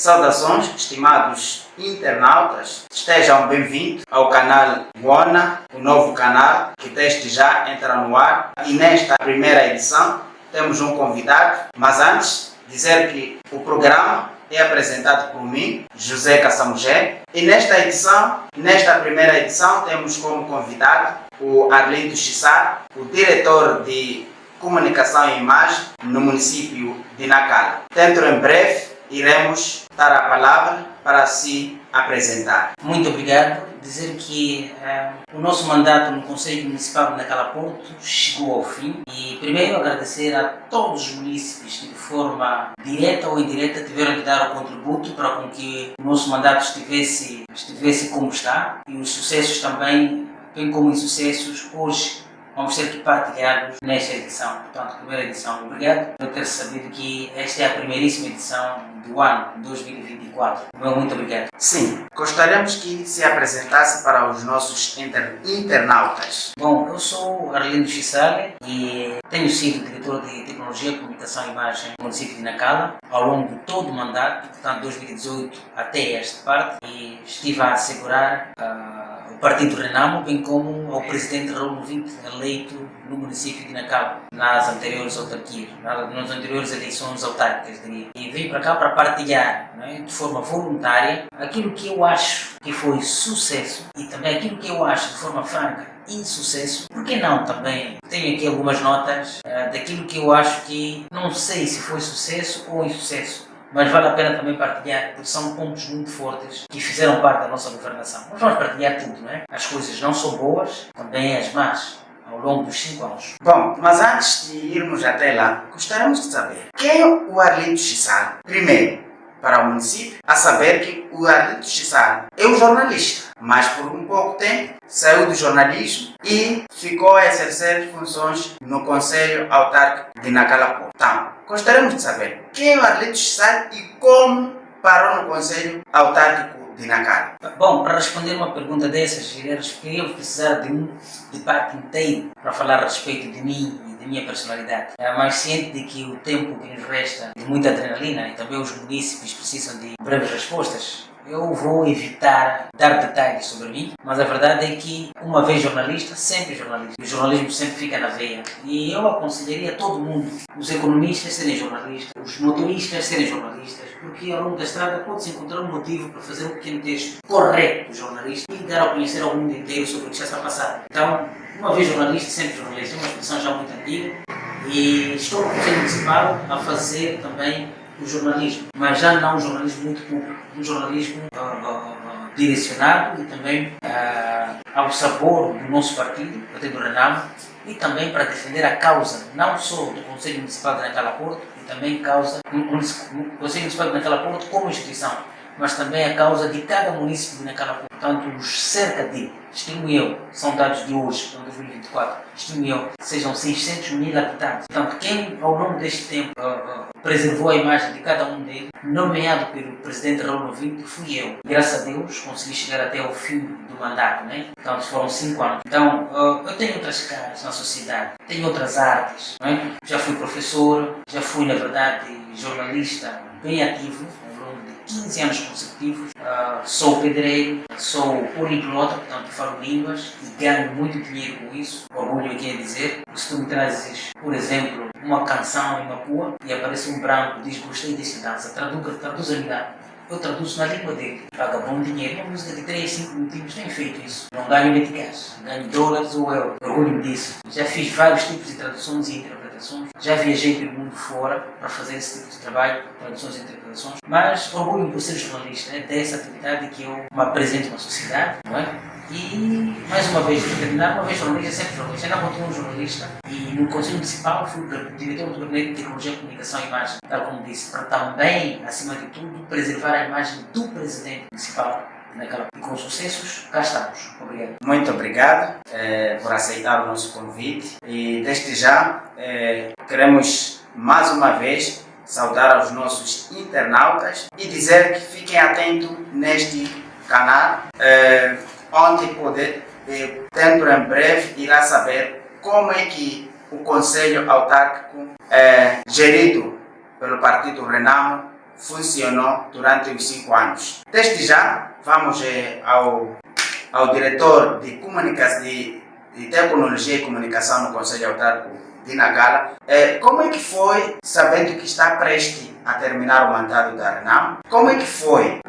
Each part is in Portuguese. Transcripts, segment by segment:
Saudações, estimados internautas, estejam bem-vindos ao canal Guana, o novo canal que desde já entra no ar. E nesta primeira edição temos um convidado, mas antes dizer que o programa é apresentado por mim, José Cassamugé, e nesta primeira edição temos como convidado o Arlindo Chissar, o diretor de comunicação e imagem no município de Nacala. Dentro em breve iremos dar a palavra para se apresentar. Muito obrigado. Dizer que o nosso mandato no Conselho Municipal de Nacala Porto chegou ao fim e primeiro agradecer a todos os munícipes que de forma direta ou indireta tiveram que dar o contributo para com que o nosso mandato estivesse como está, e os sucessos também, bem como insucessos, hoje vamos ter que partilhá-los nesta edição. Portanto, primeira edição, obrigado por ter sabido que esta é a primeiríssima edição do ano 2024. Muito obrigado. Sim, gostaríamos que se apresentasse para os nossos internautas. Bom, eu sou Arlindo Chissar e tenho sido diretor de Tecnologia, Comunicação e Imagem no município de Nacala ao longo de todo o mandato, portanto 2018 até esta parte, e estive a assegurar o Partido Renamo, bem como ao Presidente Raul Novinto, eleito no município de Nacala, nas anteriores autarquias, nas anteriores eleições autárquicas, diria. E vim para cá para partilhar, de forma voluntária, aquilo que eu acho que foi sucesso e também aquilo que eu acho de forma franca insucesso. Por que não também? Tenho aqui algumas notas daquilo que eu acho que não sei se foi sucesso ou insucesso, mas vale a pena também partilhar, porque são pontos muito fortes que fizeram parte da nossa governação. Nós vamos partilhar tudo, não é? As coisas não são boas, também as más, ao longo dos 5 anos. Bom, mas antes de irmos até lá, gostaríamos de saber quem é o Arlindo Chissar. Primeiro, para o município, a saber que o Arlindo Chissar é um jornalista, mas por um pouco tempo saiu do jornalismo e ficou a exercer funções no Conselho Autárquico de Nacala Porto. Então, gostaríamos de saber quem é o Arlindo Chissar e como parou no Conselho Autárquico de Nacala. Bom, para responder uma pergunta dessas, eu precisar de um debate inteiro para falar a respeito de mim e da minha personalidade. Mas ciente de que o tempo que nos resta de muita adrenalina e também os munícipes precisam de breves respostas, eu vou evitar dar detalhes sobre mim, mas a verdade é que, uma vez jornalista, sempre jornalista. O jornalismo sempre fica na veia. E eu aconselharia a todo mundo, os economistas serem jornalistas, os motoristas serem jornalistas, porque ao longo da estrada pode-se encontrar um motivo para fazer um pequeno texto correto do jornalista e dar a conhecer ao mundo inteiro sobre o que já está a passar. Então, uma vez jornalista, sempre jornalista. É uma expressão já muito antiga e estou no Conselho Municipal a fazer também o jornalismo, mas já não um jornalismo muito público, um jornalismo direcionado e também ao sabor do nosso partido, o Partido Renamo, e também para defender a causa, não só do Conselho Municipal de Nacala Porto, e também causa do Conselho Municipal de Nacala Porto como instituição, mas também a causa de cada município de Nacala Porto. Portanto, os cerca de, estimo eu, são dados de hoje, para 2024, estimo eu, sejam 600 mil habitantes. Portanto, quem ao longo deste tempo preservou a imagem de cada um deles, nomeado pelo Presidente Raul Novinto, fui eu. Graças a Deus, consegui chegar até ao fim do mandato, né? Então, foram 5 anos. Então, eu tenho outras caras na sociedade, tenho outras artes, né? Já fui professor, já fui, na verdade, jornalista bem ativo, 15 anos consecutivos, sou pedreiro, sou poliglota, portanto falo línguas e ganho muito dinheiro com isso, orgulho aqui a dizer. Se tu me trazes, por exemplo, uma canção em Mapua e aparece um branco e diz gostei dessa dança, traduz-me lá. Eu traduzo na língua dele, paga bom dinheiro. Uma música de 3, 5 minutinhos tem feito isso. Não ganho meticais, ganho dólares ou euros, orgulho disso. Já fiz vários tipos de traduções e interpretações, já viajei pelo mundo fora para fazer esse tipo de trabalho, traduções e interpretações, mas orgulho por ser jornalista, é dessa atividade que eu me apresento na sociedade, não é? E, mais uma vez, uma vez jornalista, sempre jornalista. Ainda continuo um jornalista e no Conselho Municipal fui diretor do Gabinete de Tecnologia, Comunicação e Imagem, tal como disse, para também, acima de tudo, preservar a imagem do Presidente Municipal naquela. E com sucessos, cá estamos. Obrigado. Muito obrigado por aceitar o nosso convite e desde já queremos mais uma vez saudar aos nossos internautas e dizer que fiquem atentos neste canal, onde dentro em breve irá saber como é que o Conselho Autárquico gerido pelo Partido Renamo funcionou durante os 5 anos. Desde já, vamos ao diretor de comunicação, de tecnologia e comunicação no Conselho Autárquico de Nacala. Como é que foi, sabendo que está prestes a terminar o mandato da RENAM, como é que foi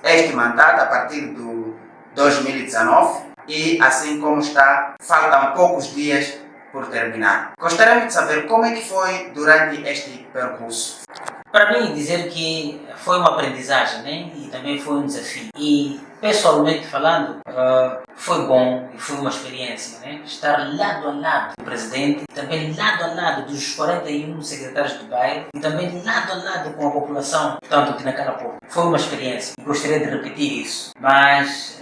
este mandato a partir do 2019 e assim como está, faltam poucos dias por terminar. Gostaríamos de saber como é que foi durante este percurso. Para mim, dizer que foi uma aprendizagem, né? E também foi um desafio. E, pessoalmente falando, foi bom e foi uma experiência, né? Estar lado a lado do presidente, também lado a lado dos 41 secretários do bairro e também lado a lado com a população, portanto, de Nacala Porto. Foi uma experiência e gostaria de repetir isso. Mas,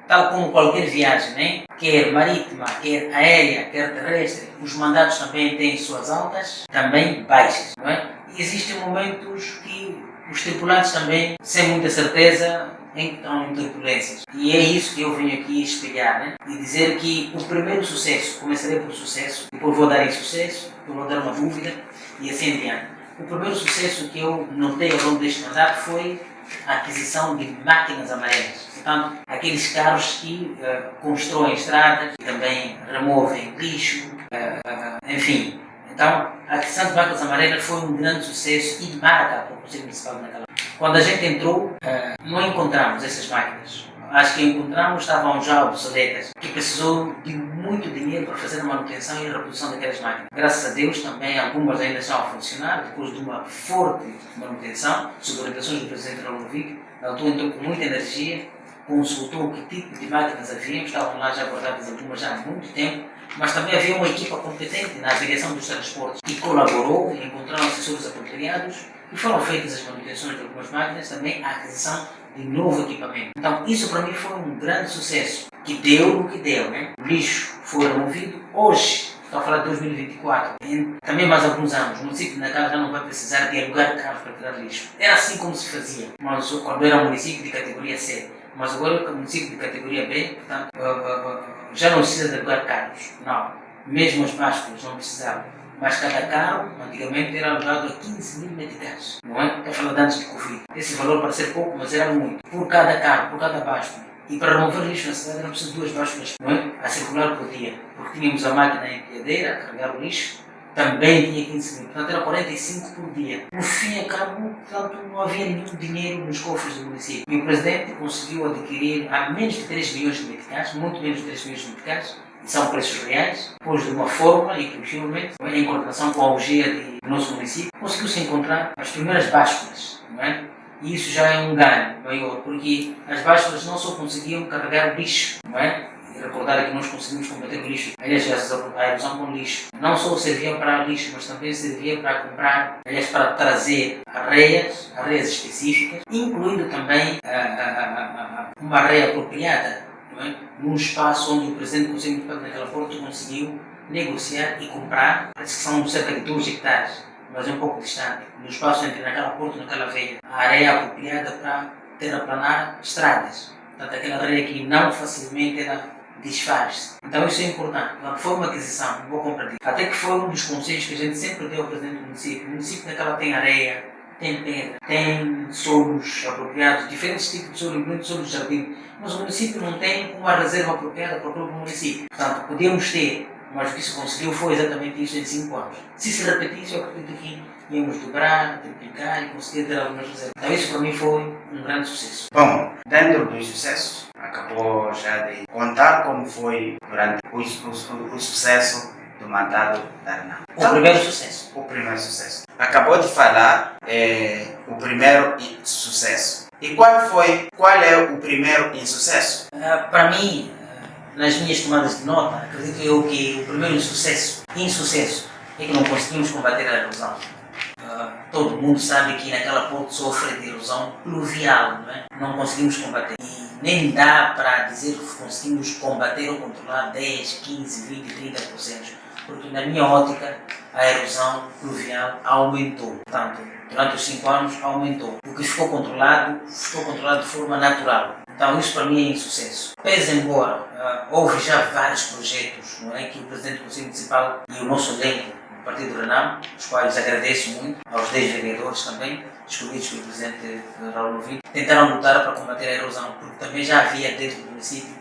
tal como qualquer viagem, né? Quer marítima, quer aérea, quer terrestre, os mandatos também têm suas altas, também baixas, não é? E existem momentos que os tripulantes também, sem muita certeza, entram em turbulências. E é isso que eu venho aqui espelhar, né? E dizer que o primeiro sucesso, começarei por sucesso, depois vou dar insucesso, depois vou dar uma dúvida e assim adiante. O primeiro sucesso que eu notei ao longo deste mandato foi a aquisição de máquinas amarelas. Portanto, aqueles carros que constroem estradas e também removem lixo, enfim. Então, a aquisição de máquinas amarelas foi um grande sucesso e marca para o Conselho Municipal de Nacala. Quando a gente entrou, não encontramos essas máquinas. As que encontramos estavam já obsoletas, que precisou de muito dinheiro para fazer a manutenção e a reposição daquelas máquinas. Graças a Deus, também algumas ainda estão a funcionar, depois de uma forte manutenção, sob orientações do Presidente Raul Novique. A altura entrou com muita energia, consultou que tipo de máquinas haviam, estavam lá já guardadas algumas já há muito tempo, mas também havia uma equipa competente na direção dos transportes que colaborou e encontraram assessores apropriados e foram feitas as manutenções de algumas máquinas, também a aquisição de novo equipamento. Então isso para mim foi um grande sucesso, que deu o que deu, né? O lixo foi removido. Hoje, estou a falar de 2024, também mais alguns anos, o município de Nacala já não vai precisar de alugar carros para tirar lixo. Era assim como se fazia, mas quando era município de categoria C. Mas agora que o município de categoria B, portanto, já não precisa de alugar carros. Não. Mesmo as básculas não precisavam. Mas cada carro, antigamente, era alugado a 15 mil meticais. Não é? Estou falando antes de Covid. Esse valor parece pouco, mas era muito. Por cada carro, por cada báscula. E para remover lixo na cidade era preciso 2 básculas, não é? A circular por dia. Porque tínhamos a máquina empilhadeira a carregar o lixo. Também tinha 15 mil, portanto era 45 por dia. No fim e a cabo, portanto, não havia nenhum dinheiro nos cofres do município. E o Presidente conseguiu adquirir a menos de 3 milhões de meticais, muito menos de 3 milhões de meticais, e são preços reais, depois de uma fórmula e que, possivelmente, em coordenação com a UGEA do nosso município, conseguiu-se encontrar as primeiras básculas, não é? E isso já é um ganho maior, porque as básculas não só conseguiam carregar o lixo, não é? Recordar que nós conseguimos combater o lixo, aliás, a erosão com lixo, não só servia para lixo, mas também servia para comprar, aliás, para trazer areias específicas, incluindo também uma areia apropriada, não é? Num espaço onde o Presidente do Conselho Municipal de Nacala Porto conseguiu negociar e comprar, parece que são cerca de 2 hectares, mas é um pouco distante, no espaço entre Nacala Porto e Nacala Velha, a areia apropriada para terraplanar estradas, portanto, aquela areia que não facilmente era desfaz-se. Então isso é importante. Foi uma aquisição, uma boa compra. Até que foi um dos conselhos que a gente sempre deu ao Presidente do município. O município de Nacala tem areia, tem pedra, tem solos apropriados, diferentes tipos de solo, incluindo solos de jardim. Mas o município não tem uma reserva apropriada para o próprio município. Portanto, podíamos ter, mas o que se conseguiu foi exatamente isso em 5 anos. Se se repetisse, eu acredito que íamos dobrar, triplicar e conseguir ter algumas reservas. Então isso para mim foi um grande sucesso. Bom, dentro dos sucessos, acabou já de contar como foi durante o sucesso do mandato da RENAM. O primeiro sucesso. O primeiro sucesso. Acabou de falar o primeiro sucesso. E qual é o primeiro insucesso? Para mim, nas minhas tomadas de nota, acredito eu que o primeiro insucesso é que não conseguimos combater a erosão. Todo mundo sabe que naquela Porto sofre de erosão pluvial, não é? Não conseguimos combater. E nem dá para dizer que conseguimos combater ou controlar 10, 15, 20, 30%, porque na minha ótica a erosão pluvial aumentou. Portanto, durante os 5 anos aumentou. O que ficou controlado de forma natural. Então isso para mim é insucesso. Pese embora houve já vários projetos, não é, que o Presidente do Conselho Municipal e o nosso elenco, Partido RENAM, os quais agradeço muito, aos 10 vereadores também, escolhidos pelo presidente Raul Novinho, tentaram lutar para combater a erosão, porque também já havia dentro do município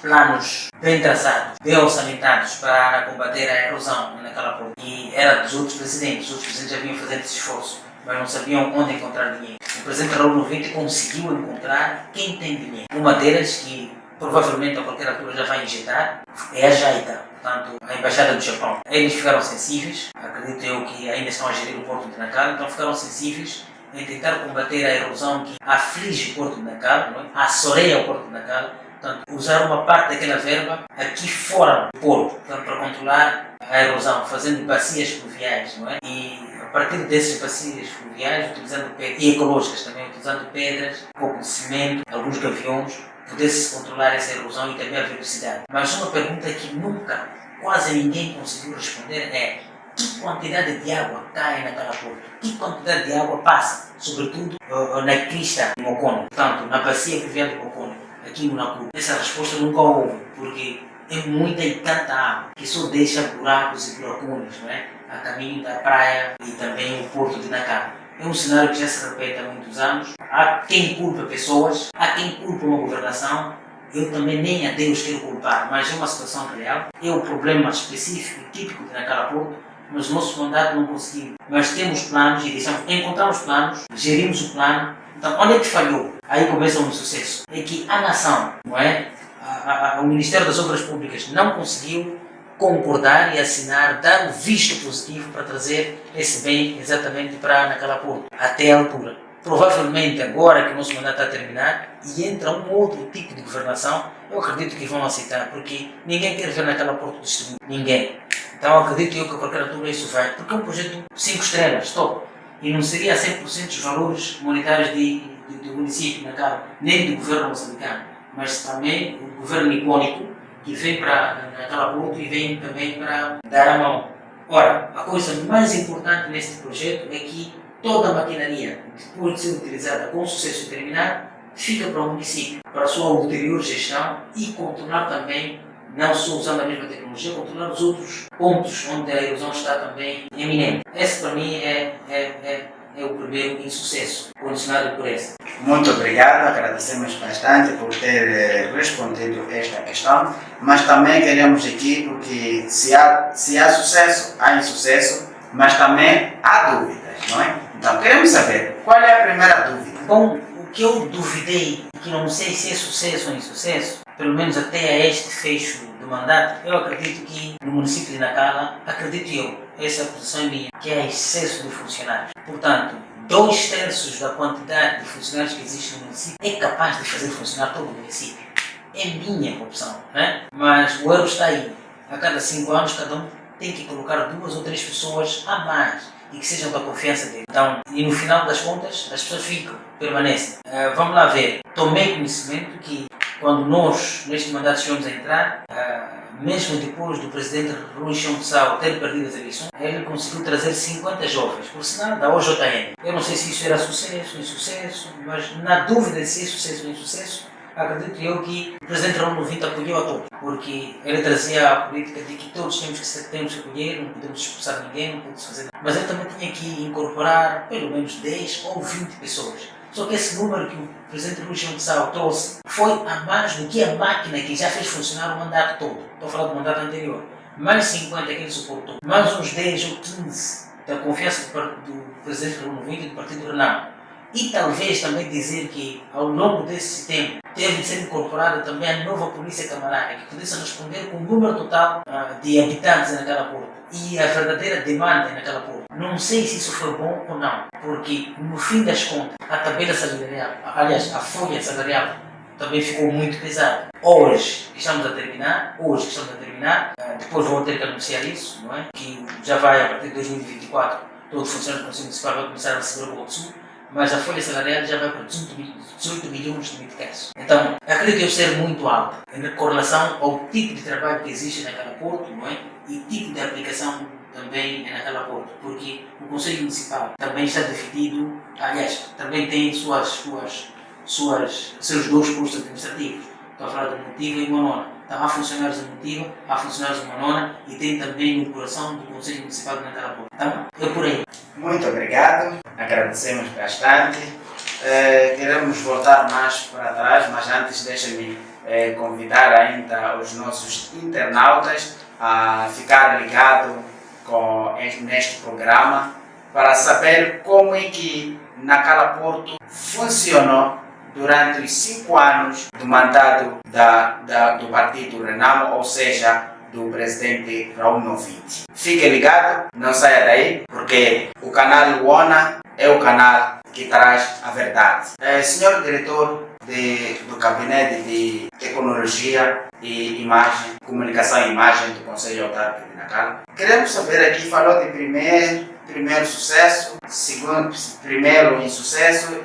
planos bem traçados, bem orçamentados para combater a erosão naquela porta. E era dos outros presidentes. Os outros presidentes já vinham fazendo esse esforço, mas não sabiam onde encontrar dinheiro. O presidente Raul Novinho conseguiu encontrar quem tem dinheiro. Uma delas, que provavelmente a qualquer altura já vai injetar, é a JICA, portanto, a Embaixada do Japão. Eles ficaram sensíveis, acredito eu que ainda estão a gerir o Porto de Nacala, então ficaram sensíveis em tentar combater a erosão que aflige o Porto de Nacala, não é? Assoreia o Porto de Nacala. Portanto, usar uma parte daquela verba aqui fora do porto, portanto, para controlar a erosão, fazendo bacias fluviais, não é? E a partir dessas bacias fluviais, utilizando e ecológicas também, utilizando pedras, um pouco de cimento, alguns gaviões, poder-se controlar essa erosão e também a velocidade. Mas uma pergunta que nunca, quase ninguém conseguiu responder é: que quantidade de água cai naquela porta? Que quantidade de água passa, sobretudo na crista de Mocono, portanto, na bacia fluvial de Mocono? Aqui no Nacu. Essa resposta nunca houve, porque é muita e tanta água que só deixa buracos e buracões, não é? A caminho da praia e também o porto de Nacala. É um cenário que já se repete há muitos anos. Há quem culpa pessoas, há quem culpa uma governação. Eu também nem a Deus quero culpar, mas é uma situação real. É um problema específico e típico de Nacala Porto, mas o nosso mandato não conseguiu. Mas temos planos e encontramos planos, gerimos o plano. Então, onde é que falhou? Aí começa um sucesso. É que a nação, não é? O Ministério das Obras Públicas não conseguiu concordar e assinar, dar o visto positivo para trazer esse bem exatamente para naquela porta, até a altura. Provavelmente agora que o nosso mandato está a terminar e entra um outro tipo de governação, eu acredito que vão aceitar, porque ninguém quer ver naquela porta destruída. Ninguém. Então acredito eu que a qualquer altura isso vai, porque é um projeto 5 estrelas, top. E não seria a 100% os valores monetários do município, nem do governo moçambicano, mas também o governo nipônico, que vem para naquela porta e vem também para dar a mão. Ora, a coisa mais importante neste projeto é que toda a maquinaria, depois de ser utilizada com sucesso e terminar, fica para o município, para a sua ulterior gestão e controlar também, não só usando a mesma tecnologia, controlar os outros pontos onde a erosão está também eminente. Esse para mim é o primeiro insucesso, condicionado por esse. Muito obrigado, agradecemos bastante por ter respondido esta questão, mas também queremos aqui, porque se há sucesso, há insucesso, mas também há dúvidas, não é? Então queremos saber, qual é a primeira dúvida? Bom, o que eu duvidei, que não sei se é sucesso ou insucesso, pelo menos até a este fecho do mandato, eu acredito que no município de Nacala, acredito eu, essa posição é minha, que há excesso de funcionários. Portanto, 2/3 da quantidade de funcionários que existe no município é capaz de fazer funcionar todo o município. É minha opção, né? Mas o euro está aí. A cada 5 anos, cada um tem que colocar 2 ou 3 pessoas a mais e que sejam da confiança dele. Então, e no final das contas, as pessoas ficam, permanecem. Vamos lá ver. Tomei conhecimento que quando nós, neste mandato, chegamos a entrar, mesmo depois do presidente Rui Chão ter perdido as eleições, ele conseguiu trazer 50 jovens, por sinal da OJN. Eu não sei se isso era sucesso ou insucesso, mas na dúvida de se é sucesso ou insucesso, acredito eu que o presidente Raul Novinho apoiou a todos, porque ele trazia a política de que todos temos que acolher, não podemos expulsar ninguém, não podemos fazer nada. Mas ele também tinha que incorporar pelo menos 10 ou 20 pessoas. Só que esse número que o presidente Rui Chão trouxe foi a mais do que a máquina que já fez funcionar o mandato todo. Estou a falar do mandato anterior. Mais 50 que ele suportou, mais uns 10 ou 15 da confiança do presidente Raul Novinho e do Partido Renal. E talvez também dizer que ao longo desse tempo teve de ser incorporada também a nova polícia camarada, que pudesse responder com o número total de habitantes naquela porta e a verdadeira demanda naquela porta. Não sei se isso foi bom ou não, porque no fim das contas a tabela salarial, aliás, a folha salarial também ficou muito pesada. Hoje que estamos a terminar, depois vou ter que anunciar isso, não é? Que já vai a partir de 2024, todo funcionário do Conselho Municipal vai começar a receber o Botsu, mas a folha salarial já vai para 18 milhões de meticais. Então, acredito eu ser muito alta em correlação ao tipo de trabalho que existe naquela porta, não é? E tipo de aplicação também naquela porta, porque o Conselho Municipal também está dividido, aliás, também tem seus 2 postos administrativos. Estou a falar de Motiva e Monona. Então há funcionários de Motiva, há funcionários de Monona e tem também o coração do Conselho Municipal de Nancarapuã. Então é por aí. Muito obrigado, agradecemos bastante. Queremos voltar mais para trás, mas antes deixa-me convidar ainda os nossos internautas a ficar ligado neste programa para saber como é que Nacala Porto funcionou durante os 5 anos do mandato do Partido Renamo, ou seja, do presidente Raul Noviti. Fique ligado, não saia daí, porque o canal Wona é o canal que traz a verdade. Senhor diretor do Gabinete de Tecnologia e Imagem, Comunicação e Imagem do Conselho Autárquico de Nacala, queremos saber aqui, falou de primeiro sucesso, primeiro insucesso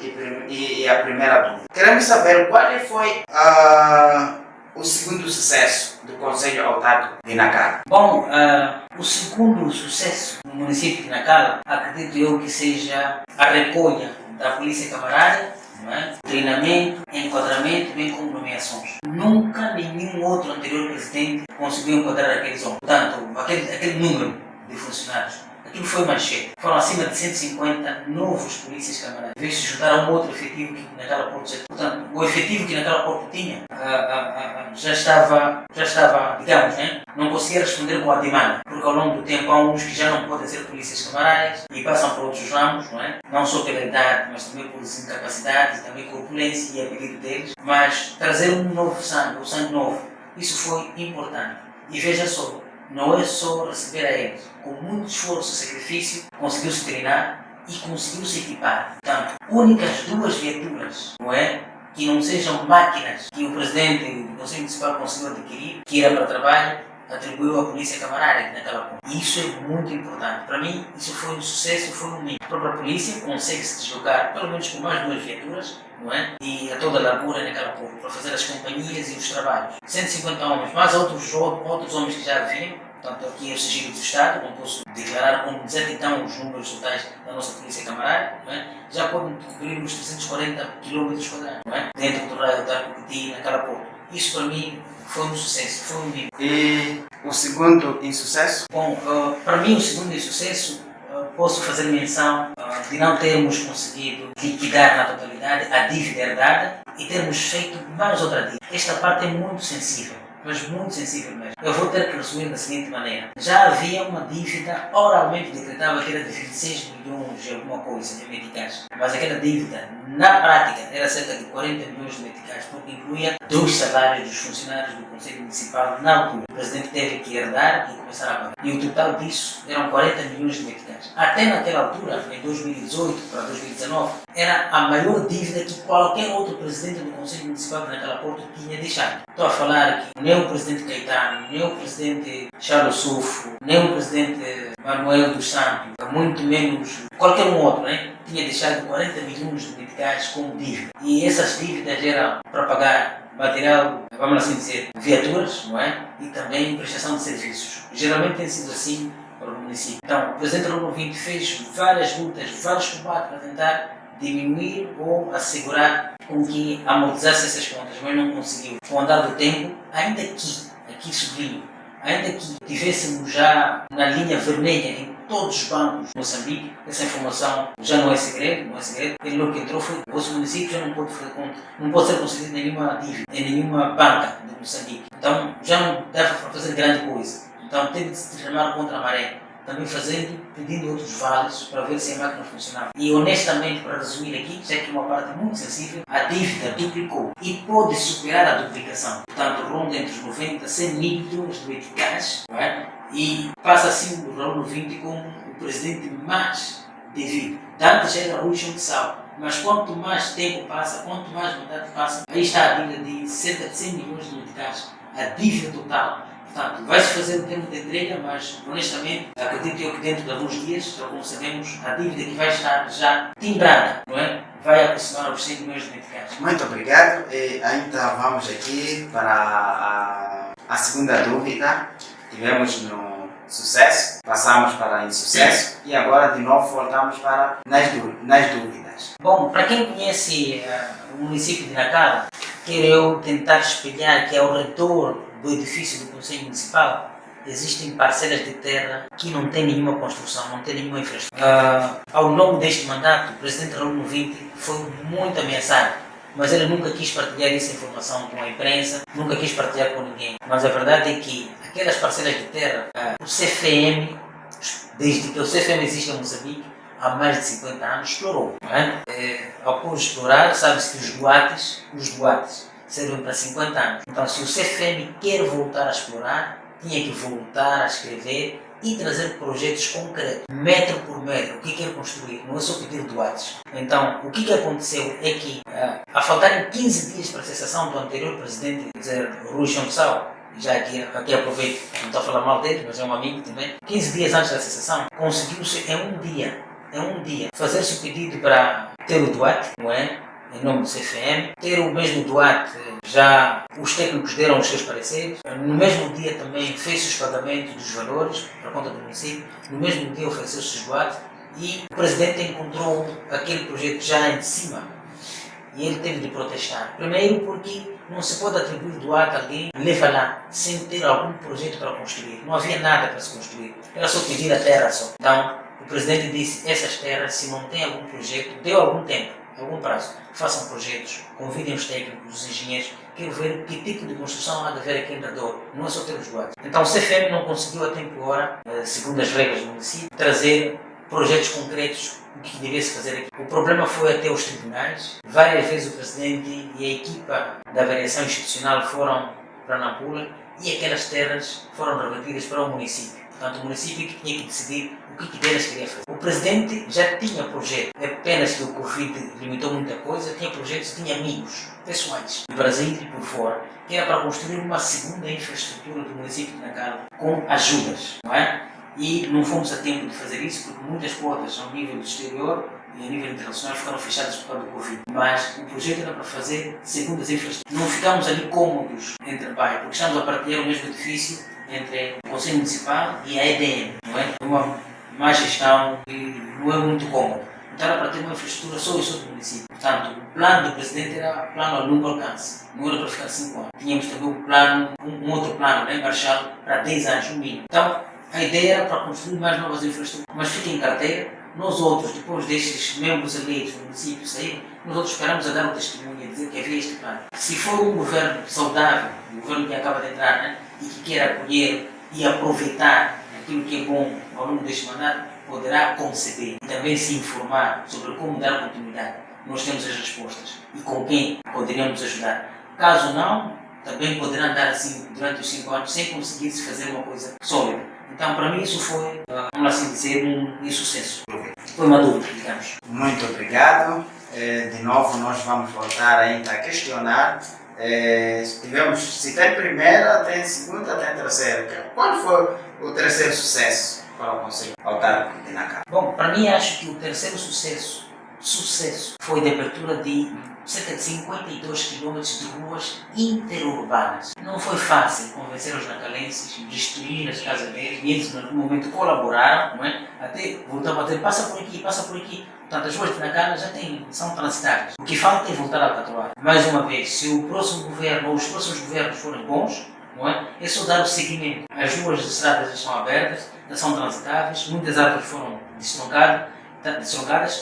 e a primeira dúvida. Queremos saber qual foi o segundo sucesso do Conselho Autárquico de Nacala. Bom, o segundo sucesso no município de Nacala, acredito eu que seja a recolha da Polícia Camarária, não é? Treinamento, enquadramento, bem como nomeações. Nunca nenhum outro anterior presidente conseguiu enquadrar aqueles homens. Portanto, aquele número de funcionários. Aquilo foi manchete. Foram acima de 150 novos polícias camarários. Veio se juntar a um outro efetivo que Nacala Porto já tinha. Portanto, o efetivo que Nacala Porto tinha já estava, digamos, né? Não conseguia responder com a demanda. Porque ao longo do tempo há uns que já não podem ser polícias camarárias e passam por outros ramos, não é? Não só pela idade, mas também por incapacidade, também corpulência e a pedido deles. Mas trazer um novo sangue, um sangue novo, isso foi importante. E veja só, não é só receber a eles. Com muito esforço e sacrifício, conseguiu-se treinar e conseguiu-se equipar. Portanto, únicas 2 viaturas, não é? Que não sejam máquinas que o presidente do Conselho Municipal conseguiu adquirir, que era para trabalho, atribuiu à Polícia Camarária naquela ponta. E isso é muito importante. Para mim, isso foi um sucesso, foi um mito. A própria polícia consegue se deslocar, pelo menos com mais 2 viaturas, não é? E a toda a largura naquela ponta, para fazer as companhias e os trabalhos. 150 homens, mais outros homens que já haviam. Portanto, aqui é o sigilo do Estado, não posso declarar como dizer então os números totais da nossa Polícia Camarária, não é? Já podem cobrir os 340 km², não é? Dentro do raio autárquico que tinha naquela porta. Isso para mim foi um sucesso, foi um nível. E o segundo insucesso? Bom, para mim o segundo insucesso, posso fazer menção de não termos conseguido liquidar na totalidade a dívida herdada e termos feito mais outra dívida. Esta parte é muito sensível. Mas muito sensível mesmo. Eu vou ter que resumir da seguinte maneira. Já havia uma dívida oralmente decretada que era de 26 milhões de alguma coisa de meticais. Mas aquela dívida, na prática, era cerca de 40 milhões de meticais, porque incluía 2 salários dos funcionários do Conselho Municipal na altura. O presidente teve que herdar e começar a pagar. E o total disso eram 40 milhões de meticais. Até naquela altura, em 2018 para 2019, era a maior dívida que qualquer outro presidente do Conselho Municipal de Nacala Porto tinha deixado. Estou a falar que nem o presidente Caetano, nem o presidente Charles Sufo, nem o presidente Manuel dos Santos, muito menos qualquer um outro, né? Tinha deixado 40 milhões de meticais como dívida. E essas dívidas eram para pagar material, vamos assim dizer, viaturas, não é? E também prestação de serviços. Geralmente tem sido assim para o município. Então, o presidente Raul Noviti fez várias lutas, vários combates para tentar diminuir ou assegurar com que amortizasse essas contas, mas não conseguiu. Com o andar do tempo, ainda aqui sublinho, ainda que tivéssemos já na linha vermelha em todos os bancos de Moçambique, essa informação já não é segredo, ele logo que entrou foi o vosso município já não pode fazer conta, não pode ser concedido nenhuma dívida, em nenhuma banca de Moçambique. Então já não dá para fazer grande coisa. Então teve de se remar contra a maré. Também pedindo outros vales para ver se a máquina funcionava. E honestamente, para resumir aqui, já que é uma parte muito sensível, a dívida duplicou e pode superar a duplicação. Portanto, ronda entre os 90 a 100 milhões de meticais, não é? E passa assim o Raul Noviti como o presidente mais devido. Antes já era Rui Chão de Sal, mas quanto mais tempo passa, quanto mais mandato passa, aí está a dívida de cerca de 100 milhões de meticais, a dívida total. Portanto, vai-se fazer o tempo de entrega, mas honestamente, acredito eu que dentro de alguns dias, já como sabemos, a dívida que vai estar já timbrada, não é? Vai aproximar os 100 milhões de meticais. Muito obrigado. E ainda vamos aqui para a segunda dúvida. Tivemos no sucesso, passamos para insucesso e agora de novo voltamos para nas dúvidas. Bom, para quem conhece o município de Nacala, quero eu tentar espelhar que ao redor do edifício do Conselho Municipal existem parcelas de terra que não têm nenhuma construção, não têm nenhuma infraestrutura. Ao longo deste mandato, o presidente Raul Movinte foi muito ameaçado, mas ele nunca quis partilhar essa informação com a imprensa, nunca quis partilhar com ninguém. Mas a verdade é que aquelas parcelas de terra, o CFM, desde que o CFM existe em Moçambique, há mais de 50 anos, explorou. Não é? Após explorar, sabe-se que os duates servem para 50 anos. Então, se o CFM quer voltar a explorar, tinha que voltar a escrever e trazer projetos concretos, metro por metro, o que quer construir, não é só pedir duates. Então, o que aconteceu é que, a faltarem 15 dias para a cessação do anterior presidente, Rui Chonsal, já aqui aproveito, não estou a falar mal dele, mas é um amigo também, 15 dias antes da cessação, conseguiu-se em um dia, fazer-se o pedido para ter o duate, não é? Em nome do CFM, ter o mesmo duate, já os técnicos deram os seus pareceres, no mesmo dia também fez-se os pagamentos dos valores para a conta do município, no mesmo dia ofereceu-se os duates e o presidente encontrou aquele projeto já em cima e ele teve de protestar. Primeiro porque não se pode atribuir duate a alguém e leva lá sem ter algum projeto para construir, não havia nada para se construir, era só pedir a terra só. Então o presidente disse, essas terras, se não tem algum projeto, deu algum tempo, algum prazo, façam projetos, convidem os técnicos, os engenheiros, quero ver que tipo de construção há de haver aqui em redor, não é só ter os duates. Então o CFM não conseguiu a tempo e hora, segundo as regras do município, trazer projetos concretos, o que devia-se fazer aqui. O problema foi até os tribunais, várias vezes o presidente e a equipa da variação institucional foram para Nampula e aquelas terras foram revertidas para o município. Portanto, o município que tinha que decidir o que deles queria fazer. O presidente já tinha projeto, apenas que o Covid limitou muita coisa, tinha projetos, tinha amigos pessoais, do Brasil e por fora, que era para construir uma segunda infraestrutura do município de Nacala, com ajudas, não é? E não fomos a tempo de fazer isso, porque muitas portas ao nível do exterior e a nível internacional foram fechadas por causa do Covid. Mas o projeto era para fazer segundas infraestruturas. Não ficámos ali cômodos entre bairros, porque estamos a partilhar o mesmo edifício entre o Conselho Municipal e a EDM, não é? Uma má gestão e não é muito cômodo. Então era para ter uma infraestrutura só isso do município. Portanto, o plano do presidente era plano a longo alcance, não era para ficar 5 anos. Tínhamos também um plano, um outro plano, né, Marshall, para 10 anos no mínimo. Então, a ideia era para construir mais novas infraestruturas, mas fica em carteira. Nós outros, depois destes membros eleitos do município saírem, nós outros esperamos a dar o testemunho e dizer que havia este plano. Se for um governo saudável, um governo que acaba de entrar, né, e que quer acolher e aproveitar aquilo que é bom ao longo deste mandato, poderá conceber e também se informar sobre como dar continuidade. Nós temos as respostas e com quem poderíamos ajudar. Caso não, também poderão andar assim durante os 5 anos sem conseguir se fazer uma coisa sólida. Então, para mim, isso foi, vamos assim dizer, um insucesso. Foi uma dúvida, digamos. Muito obrigado. De novo, nós vamos voltar ainda a questionar. Se tem primeira, tem segunda, tem terceira. Qual foi o terceiro sucesso para o Conselho Autárquico de Nacala? Bom, para mim, acho que o terceiro sucesso foi de abertura de cerca de 52 km de ruas interurbanas. Não foi fácil convencer os nacalenses, destruir as casas deles, e eles, no momento, colaboraram, não é? Até voltavam a dizer, passa por aqui, passa por aqui. Portanto, as ruas de Nacala já são transitáveis. O que falta é voltar a patrulhar. Mais uma vez, se o próximo governo ou os próximos governos forem bons, não é? É só dar o seguimento. As ruas de estradas já estão abertas, já são transitáveis, muitas árvores foram deslocadas,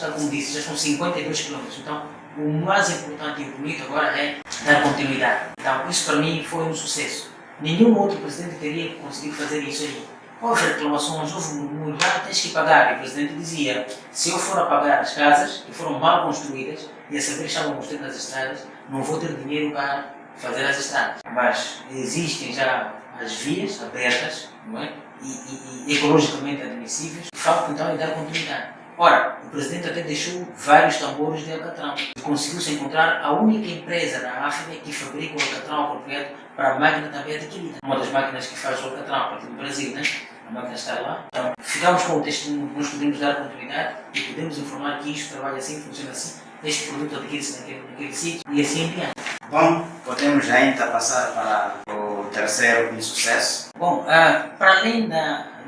como disse, já são 52 km. Então, o mais importante e bonito agora é dar continuidade. Então, isso para mim foi um sucesso. Nenhum outro presidente teria conseguido fazer isso aí. Houve reclamações, houve murmúrios, tens que pagar. E o presidente dizia, se eu for a pagar as casas que foram mal construídas e a saber estavam construídas nas estradas, não vou ter dinheiro para fazer as estradas. Mas existem já as vias abertas, não é? E ecologicamente admissíveis. Falta então é dar continuidade. Ora, o presidente até deixou vários tambores de alcatrão. Conseguiu-se encontrar a única empresa na África que fabrica o alcatrão apropriado para a máquina também adquirida. Uma das máquinas que faz o alcatrão a partir do Brasil, né? A máquina está lá. Então, ficamos com o testemunho que nós podemos dar continuidade e podemos informar que isto trabalha assim, funciona assim. Este produto adquire-se naquele sítio e assim em diante. Bom, podemos ainda passar para o terceiro insucesso. Bom, para além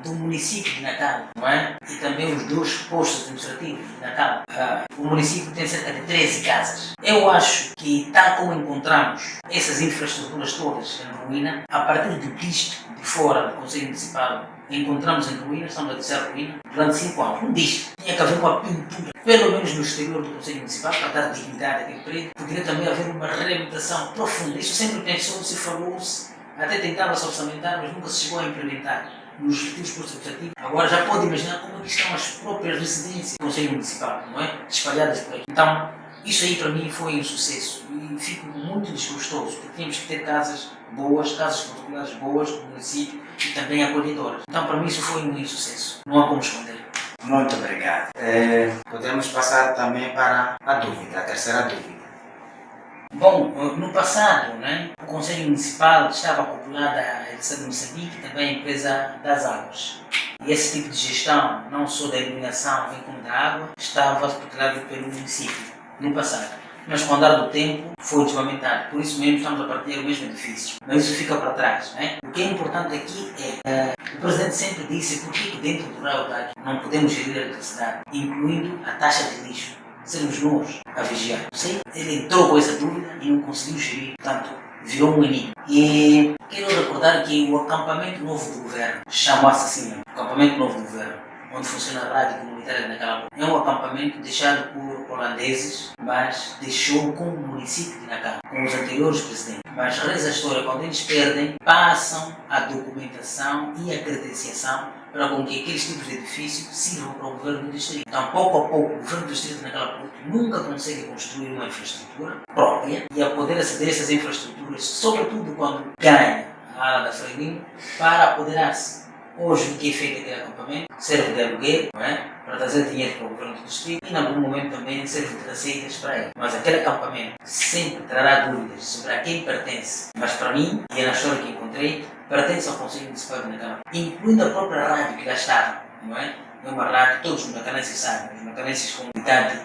do município de Natal, não é? E também os 2 postos administrativos de Natal. O município tem cerca de 13 casas. Eu acho que, tal como encontramos essas infraestruturas todas em ruína, a partir disto, de fora do Conselho Municipal, encontramos em ruína, estamos a dizer ruína, durante 5 anos. Não diz. Tinha que haver uma pintura, pelo menos no exterior do Conselho Municipal, para dar dignidade àquele prédio. Poderia também haver uma reabilitação profunda. Isso sempre pensou-se, falou-se, até tentava-se orçamentar, mas nunca se chegou a implementar nos respectivos postos administrativos. Agora já pode imaginar como é que estão as próprias residências do Conselho Municipal, não é? Espalhadas por aqui. Então, isso aí para mim foi um sucesso e fico muito desgostoso, porque tínhamos que ter casas boas, casas particulares boas do município e também acolhedoras. Então, para mim isso foi um sucesso, não há como esconder. Muito obrigado. Podemos passar também para a dúvida, a terceira dúvida. Bom, no passado, né, o Conselho Municipal estava acoplado à EDSA de Moçambique e também à empresa das águas. E esse tipo de gestão, não só da iluminação, bem como da água, estava tutelado pelo município no passado. Mas com o andar do tempo foi desmontado, por isso mesmo estamos a partilhar o mesmo edifício. Mas isso fica para trás. Né? O que é importante aqui é, o Presidente sempre disse por que dentro do Raio não podemos gerir a eletricidade, incluindo a taxa de lixo. Sermos nós a vigiar. Sim, ele entrou com essa dúvida e não conseguiu gerir, portanto, virou um enigma. E quero recordar que o acampamento novo do governo, chama-se assim mesmo, acampamento novo do governo, onde funciona a rádio comunitária naquela época, é um acampamento deixado por holandeses, mas deixou com o município de Nacal, com os anteriores presidentes. Mas reza a história, quando eles perdem, passam a documentação e a credenciação para com que aqueles tipos de edifícios sirvam para o governo do distrito. Então, pouco a pouco, o governo do distrito naquela época nunca consegue construir uma infraestrutura própria e a poder aceder a essas infraestruturas, sobretudo quando ganha a ala da Freilin, para apoderar-se. Hoje, o que é feito aquele acampamento serve de aluguel, não é? Para trazer dinheiro para o governo do distrito e, em algum momento, também serve de receitas para ele. Mas aquele acampamento sempre trará dúvidas sobre a quem pertence. Mas, para mim, e é na história que encontrei, pertence ao Conselho Municipal de Nacal, incluindo a própria rádio que lá estava, não é? É uma rádio, todos os macalenses sabem, os macalenses com idade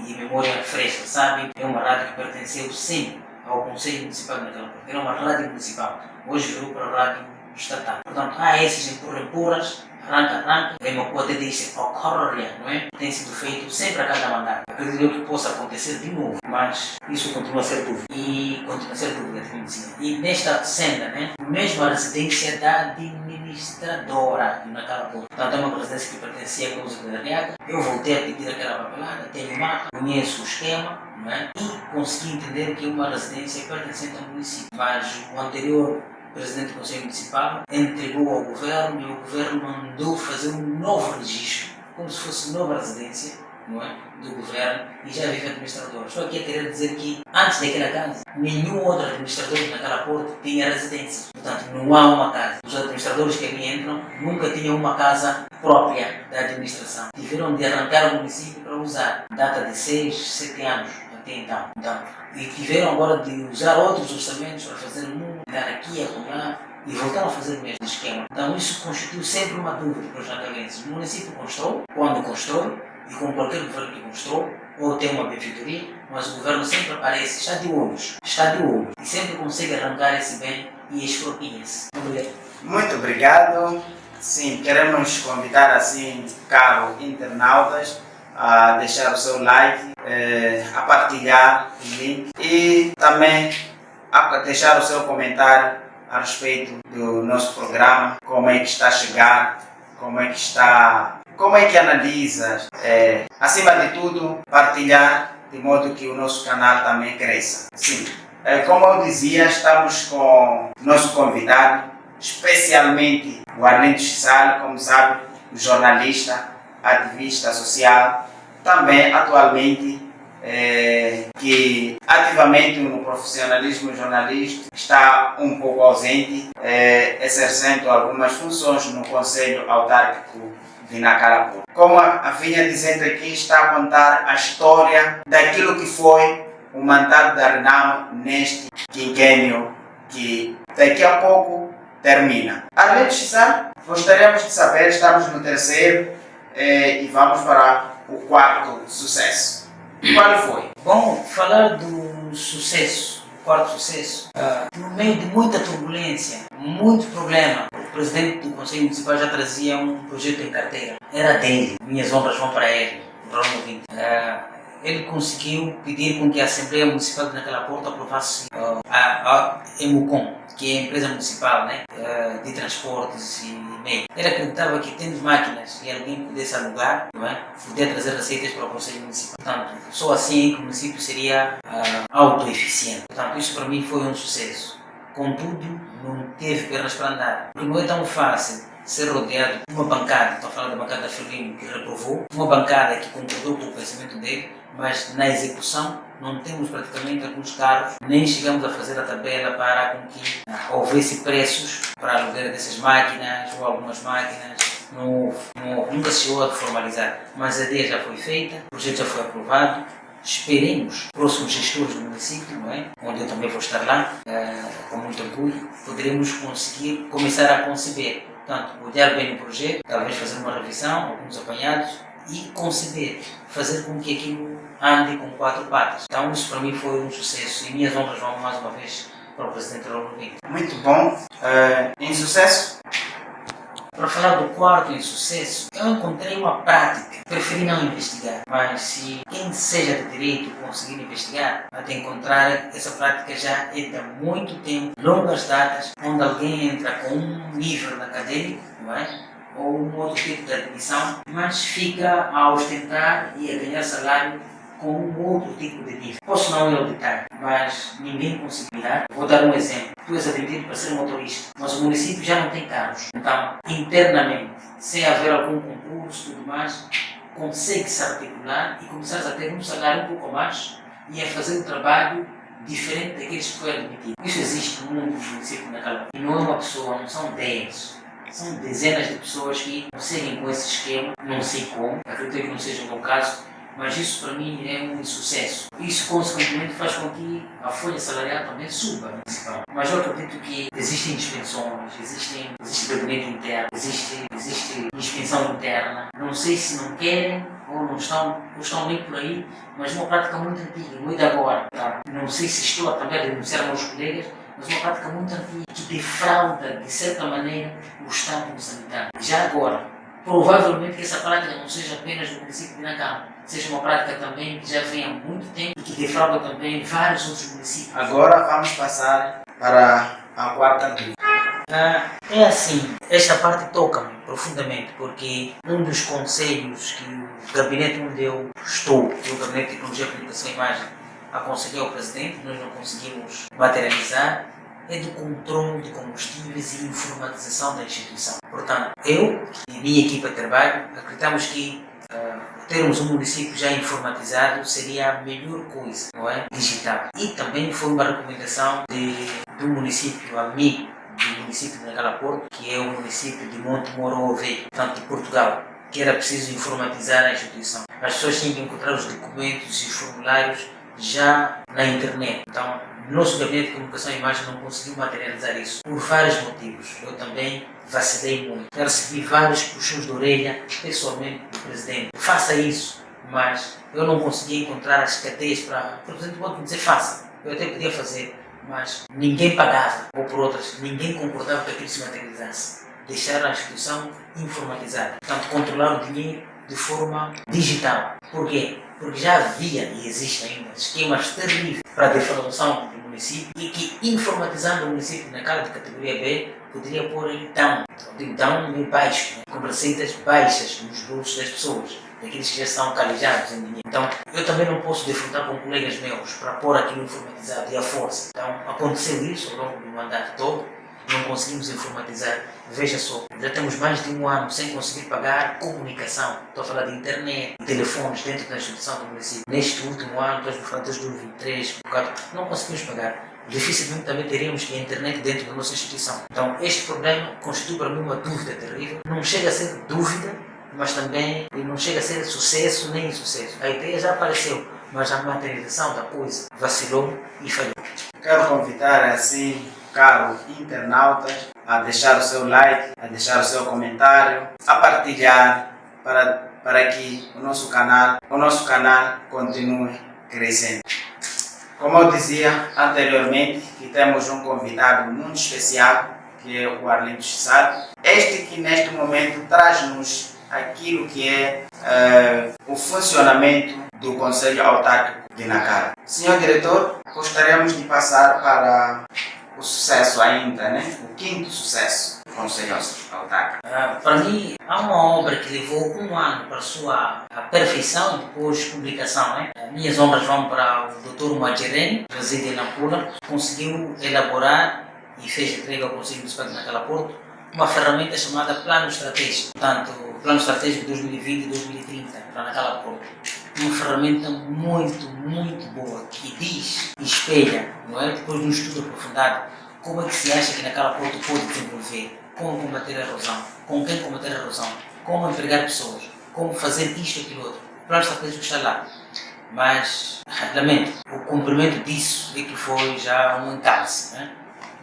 e memória fresca sabem, é uma rádio que pertenceu sempre ao Conselho Municipal de Nacal. Era uma rádio municipal, hoje virou para a rádio estatal. Portanto, há esses empurras, arranca, é uma coisa desse ocorre, não é? Tem sido feito sempre a cada mandato. Acredito que possa acontecer de novo, mas isso continua a ser dúvida. E continua a ser dúvida, e nesta senda, né? Mesmo a residência da administradora de Nacal. Portanto, é uma residência que pertencia à Cousa da Arriaga. Eu voltei a pedir aquela papelada, tenho mapa, conheço o esquema, não é? E consegui entender que é uma residência pertencente ao município. Mas o anterior presidente do Conselho Municipal entregou ao governo e o governo mandou fazer um novo registro, como se fosse nova residência, não é? Do governo e já vive administrador. Estou aqui a querer dizer que antes daquela casa, nenhum outro administrador naquela porta tinha residência. Portanto, não há uma casa. Os administradores que ali entram nunca tinham uma casa própria da administração. Tiveram de arrancar o município para usar. Data de 6, 7 anos até então. E tiveram agora de usar outros orçamentos para fazer dar aqui, acolá, e voltaram a fazer o mesmo esquema. Então isso constitui sempre uma dúvida para os nacalenses. O município constrói, quando constrói, e com qualquer governo que constrói, ou tem uma benfeitoria, mas o governo sempre aparece, está de olho, e sempre consegue arrancar esse bem e expropria-se. Muito obrigado. Sim, queremos convidar assim, caro internautas, a deixar o seu like, a partilhar o link e também a deixar o seu comentário a respeito do nosso programa, como é que está a chegar, como é que analisa, acima de tudo, partilhar de modo que o nosso canal também cresça. Sim, como eu dizia, estamos com o nosso convidado, especialmente o Arlindo Chisalo, como sabe, jornalista, ativista social, também atualmente que ativamente no profissionalismo jornalístico está um pouco ausente, exercendo algumas funções no Conselho Autárquico de Nacarapó. Como a vinha dizendo aqui, está a contar a história daquilo que foi o mandato da Renamo neste quinquênio que daqui a pouco termina. Além de Chisalo, gostaríamos de saber, estamos no terceiro e vamos para o quarto sucesso. Qual foi? Bom, falar do sucesso, quarto sucesso, no meio de muita turbulência, muito problema, o presidente do Conselho Municipal já trazia um projeto em carteira. Era dele, minhas honras vão para ele, para o ouvinte. Ele conseguiu pedir com que a Assembleia Municipal de Nacala Porto aprovasse a EMUCOM, que é a empresa municipal, né, de transportes e meio. Ele acreditava que tendo máquinas e alguém pudesse alugar, não é, podia trazer receitas para o Conselho Municipal. Portanto, só assim que o município seria autoeficiente. Portanto, isso para mim foi um sucesso. Contudo, não teve pernas para andar. Porque não é tão fácil ser rodeado de uma bancada, estou a falar da bancada da Frelimo, que reprovou, uma bancada que concordou com o pensamento dele, mas na execução não temos praticamente alguns carros, nem chegamos a fazer a tabela para com que houvesse preços para aluguer dessas máquinas ou algumas máquinas. Não houve, nunca se chegou a formalizar, mas a ideia já foi feita, o projeto já foi aprovado. Esperemos, próximos gestores do município, não é? Onde eu também vou estar lá, com muito orgulho, poderemos conseguir começar a conceber. Portanto, olhar bem o projeto, talvez fazer uma revisão, alguns apanhados e conceber, fazer com que aquilo ande com 4 patas. Então, isso para mim foi um sucesso e minhas honras vão mais uma vez para o Presidente Raul Pinto. Muito bom. Em sucesso? Para falar do quarto insucesso, eu encontrei uma prática. Preferi não investigar, mas se quem seja de direito conseguir investigar, vai ter que encontrar essa prática já é de muito tempo, longas datas, onde alguém entra com um nível acadêmico, não é? Ou um outro tipo de admissão, mas fica a ostentar e a ganhar salário com um outro tipo de nível. Posso não auditar, mas ninguém conseguirá. Vou dar um exemplo. Tu és admitido para ser motorista, mas o município já não tem carros. Então, internamente, sem haver algum concurso e tudo mais, consegue-se articular e começar a ter um salário um pouco mais e a fazer um trabalho diferente daqueles que foi admitido. Isso existe no mundo dos municípios naquela época. E não é uma pessoa, não são 10. São dezenas de pessoas que conseguem com esse esquema, não sei como, acredito que não seja o meu caso, mas isso para mim é um insucesso. Isso consequentemente faz com que a folha salarial também suba municipal. Mas eu acredito que existem dispensões, existe gabinete interno, existe inspeção interna. Não sei se não querem ou não estão nem por aí, mas uma prática muito antiga, muito agora. Tá? Não sei se estou também a denunciar meus colegas, mas uma prática muito antiga que defrauda, de certa maneira, o Estado moçambicano. Já agora, provavelmente que essa prática não seja apenas do município de Nacala, seja uma prática também que já vem há muito tempo e que defrauda também vários outros municípios. Agora vamos passar para a quarta dúvida. É assim, esta parte toca-me profundamente, porque um dos conselhos que o gabinete onde eu estou, que é o Gabinete de Tecnologia, Comunicação e Imagem, aconselhou ao Presidente, nós não conseguimos materializar, é do controle de combustíveis e informatização da instituição. Portanto, eu e a minha equipa de trabalho acreditamos que termos um município já informatizado seria a melhor coisa, não é? Digital. E também foi uma recomendação do município amigo do município de Nacala Porto, que é o município de Monte Moro Velho, portanto de Portugal, que era preciso informatizar a instituição. As pessoas tinham que encontrar os documentos e os formulários já na internet. Então, o nosso gabinete de comunicação e imagem não conseguiu materializar isso por vários motivos. Eu também vacilei muito. Eu recebi vários puxões de orelha pessoalmente do Presidente. Faça isso, mas eu não consegui encontrar as cadeias para... O Presidente pode dizer faça. Eu até podia fazer, mas ninguém pagava. Ou por outras, ninguém concordava que aquilo se materializasse. Deixar a instituição informatizada. Portanto, controlar o dinheiro de forma digital. Por quê? Porque já havia e existem ainda esquemas terríveis para a defraudação do município e que, informatizando o município naquela de categoria B, poderia pôr ele down em baixo, né? Com receitas baixas nos bolsos das pessoas, daqueles que já estão calejados em dinheiro. Então, eu também não posso defraudar com colegas meus para pôr aquilo informatizado e à força. Então, aconteceu isso ao longo do mandato todo, não conseguimos informatizar. Veja só, já temos mais de um ano sem conseguir pagar comunicação. Estou a falar de internet, telefones dentro da instituição do município. Neste último ano, estamos a falar desde 2023, 2024, não conseguimos pagar. Dificilmente também teríamos que a internet dentro da nossa instituição. Então, este problema constitui para mim uma dúvida terrível. Não chega a ser dúvida, mas também não chega a ser sucesso nem insucesso. A ideia já apareceu, mas a materialização da coisa vacilou e falhou. Quero convidar assim, caros internautas, a deixar o seu like, a deixar o seu comentário, a partilhar para que o nosso canal continue crescendo. Como eu dizia anteriormente, que temos um convidado muito especial que é o Arlindo Chissado. Este que neste momento traz-nos aquilo que é o funcionamento do Conselho Autárquico de Nacala. Senhor Diretor, gostaríamos de passar para o sucesso ainda, né? O quinto sucesso do Conselho Autárquico. Para mim, há uma obra que levou 1 ano para a sua perfeição e depois publicação. Né? Minhas honras vão para o Dr. Majereni, que reside em Nampula, conseguiu elaborar e fez entrega ao Conselho Municipal de Nacala Porto uma ferramenta chamada Plano Estratégico, portanto, Plano Estratégico 2020-2030 para Nacala Porto. Uma ferramenta muito boa que diz e espelha, não é? Depois de um estudo aprofundado, como é que se acha que Nacala Porto pode desenvolver, como combater a erosão, com quem combater a erosão, como empregar pessoas, como fazer isto e aquilo outro. O Plano Estratégico está lá, mas lamento, o cumprimento disso é que foi já um encalce, né?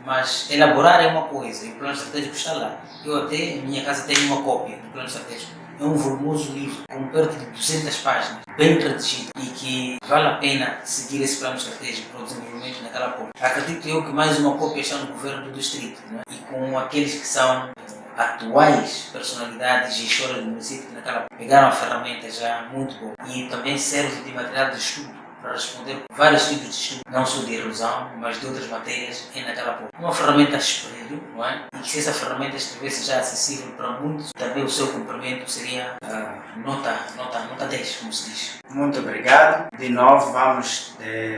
Mas elaborar é uma coisa e o Plano Estratégico está lá. Eu até, em minha casa, tenho uma cópia do Plano Estratégico. É um volumoso livro, com perto de 200 páginas, bem redigido e que vale a pena seguir esse plano estratégico para o desenvolvimento naquela porta. Acredito eu que mais uma cópia está no governo do distrito, né? E com aqueles que são atuais personalidades e gestoras do município que naquela porta pegaram a ferramenta já muito boa e também serve de material de estudo para responder vários tipos de estudo, não só de erosão, mas de outras matérias naquela porta. Uma ferramenta espelho, não é? E que se essa ferramenta estivesse já acessível para muitos, também o seu cumprimento seria nota 10, como se diz. Muito obrigado. De novo, vamos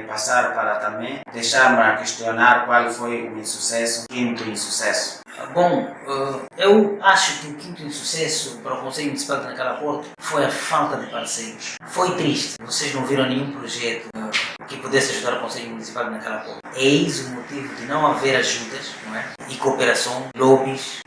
passar para também deixar-me a questionar qual foi o insucesso, o quinto insucesso. Bom, eu acho que o quinto insucesso para o Conselho Municipal de Nacala Porto foi a falta de parceiros. Foi triste, vocês não viram nenhum projeto que pudesse ajudar o Conselho Municipal de Nacala Porto. Eis o motivo de não haver ajudas, não é? E cooperação, lobbies,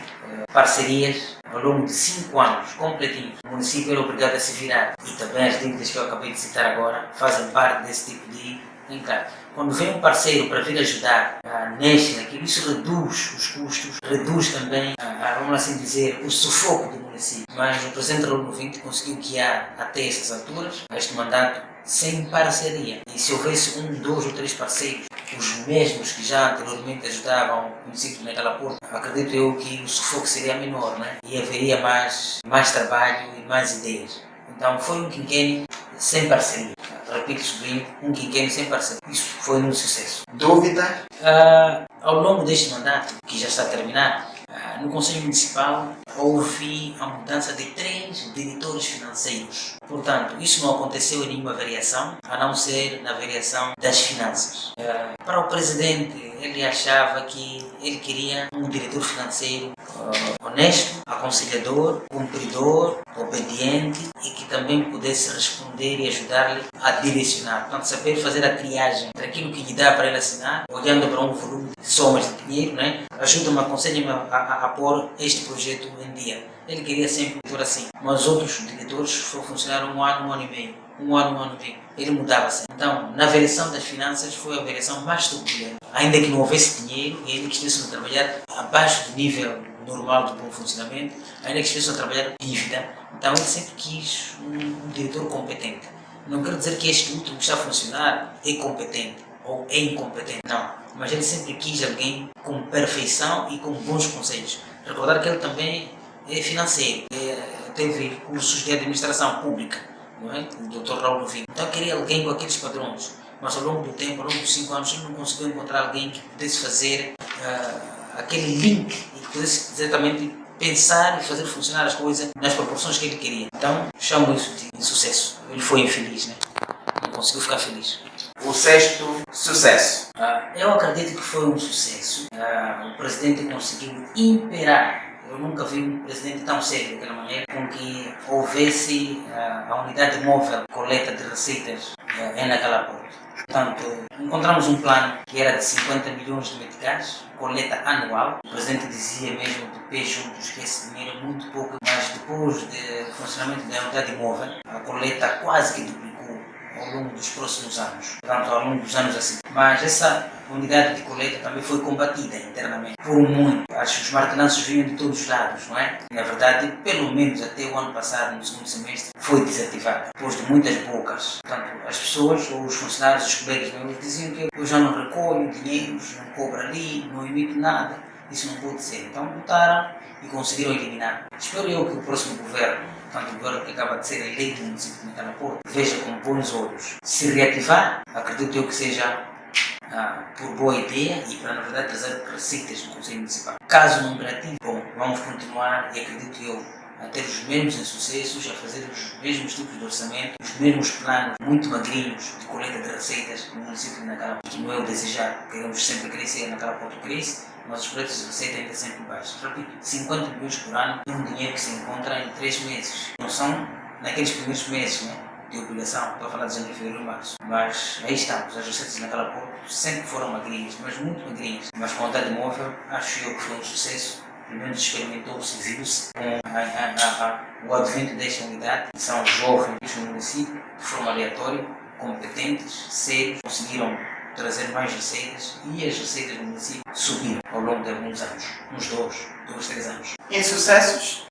parcerias. Ao longo de 5 anos completinhos, o município era obrigado a se virar. E também as dívidas que eu acabei de citar agora fazem parte desse tipo de encarte. Quando vem um parceiro para vir ajudar neste, naquilo, isso reduz os custos, reduz também, vamos assim dizer, o sufoco do município. Mas o presidente Raul Novinho conseguiu guiar até essas alturas, a este mandato, sem parceria. E se houvesse 1, 2 ou 3 parceiros, os mesmos que já anteriormente ajudavam o município de Nacala Porto, acredito eu que o sufoco seria menor, né? E haveria mais trabalho e mais ideias. Então foi um quinquênio sem parceria. Repito, sublinho, um quinquênio sem parceria. Isso foi um sucesso. Dúvida? Ao longo deste mandato, que já está a terminar, no Conselho Municipal houve a mudança de 3 diretores financeiros. Portanto, isso não aconteceu em nenhuma variação, a não ser na variação das finanças. Para o presidente, ele achava que ele queria um diretor financeiro honesto, aconselhador, cumpridor, obediente e que também pudesse responder e ajudar-lhe a direcionar. Portanto, saber fazer a triagem entre aquilo que lhe dá para ele assinar, olhando para um volume de somas de dinheiro, né? Ajuda-me, aconselha-me a pôr este projeto em dia. Ele queria sempre um diretor assim, mas outros diretores só funcionaram 1 ano, 1 ano e meio. 1 ano, 1 ano e meio. Ele mudava-se. Então, na variação das finanças foi a variação mais turbulenta. Ainda que não houvesse dinheiro e ainda que estivessem a trabalhar abaixo do nível normal do bom funcionamento, ainda que estivessem a trabalhar dívida, então ele sempre quis um diretor competente. Não quero dizer que este último que está a funcionar é competente ou é incompetente, não. Mas ele sempre quis alguém com perfeição e com bons conselhos. Recordar que ele também é financeiro, teve cursos de administração pública, não é? O Dr. Raul Novinho. Então queria alguém com aqueles padrões, mas ao longo do tempo, ao longo dos 5 anos, ele não conseguiu encontrar alguém que pudesse fazer aquele link e que pudesse exatamente pensar e fazer funcionar as coisas nas proporções que ele queria. Então chamo isso de insucesso. Ele foi infeliz, né? Não conseguiu ficar feliz. O sexto sucesso. Eu acredito que foi um sucesso. O presidente conseguiu imperar. Eu nunca vi um presidente tão sério daquela maneira, com que houvesse a unidade móvel coleta de receitas em Nacala Porto. Portanto, encontramos um plano que era de 50 milhões de meticais, coleta anual. O presidente dizia mesmo de pé juntos que esse dinheiro é muito pouco, mas depois do funcionamento da unidade móvel, a coleta quase que duplicou ao longo dos próximos anos, portanto ao longo dos anos assim. Mas essa unidade de coleta também foi combatida internamente por muito. Acho que os martelanços vinham de todos os lados, não é? Na verdade, pelo menos até o ano passado, no segundo semestre, foi desativada, depois de muitas bocas. Portanto, as pessoas, ou os funcionários, os colegas meus, diziam que eu já não recolho dinheiros, não cobro ali, não emito nada. isso não pode ser. Então votaram e conseguiram eliminar. Espero eu que o próximo governo, tanto o governo que acaba de ser eleito no município de Metanaporto, veja com bons olhos. Se reativar, acredito eu que seja por boa ideia e para, na verdade, trazer receitas no Conselho Municipal. Caso não reative, bom, vamos continuar e acredito eu a ter os mesmos insucessos, a fazer os mesmos tipos de orçamento, os mesmos planos muito magrinhos de coleta de receitas no município de Nacala. Não é o desejar, queremos sempre crescer, Nacala Porto cresce, mas os projetos de receita ainda sempre baixos. Repito, 50 milhões por ano é um dinheiro que se encontra em 3 meses. Não são naqueles primeiros meses, né, de obrigação, estou a falar de janeiro, fevereiro e março. Mas aí estamos, as receitas Nacala Porto sempre foram magrinhas, mas muito magrinhas. Mas com a unidade móvel, acho eu que foi um sucesso. Pelo menos experimentou-se, viu-se com o advento desta unidade, que são jovens do município, de forma aleatória, competentes, sérios, conseguiram trazer mais receitas e as receitas do município subiram ao longo de alguns anos, uns 3 anos. Insucessos?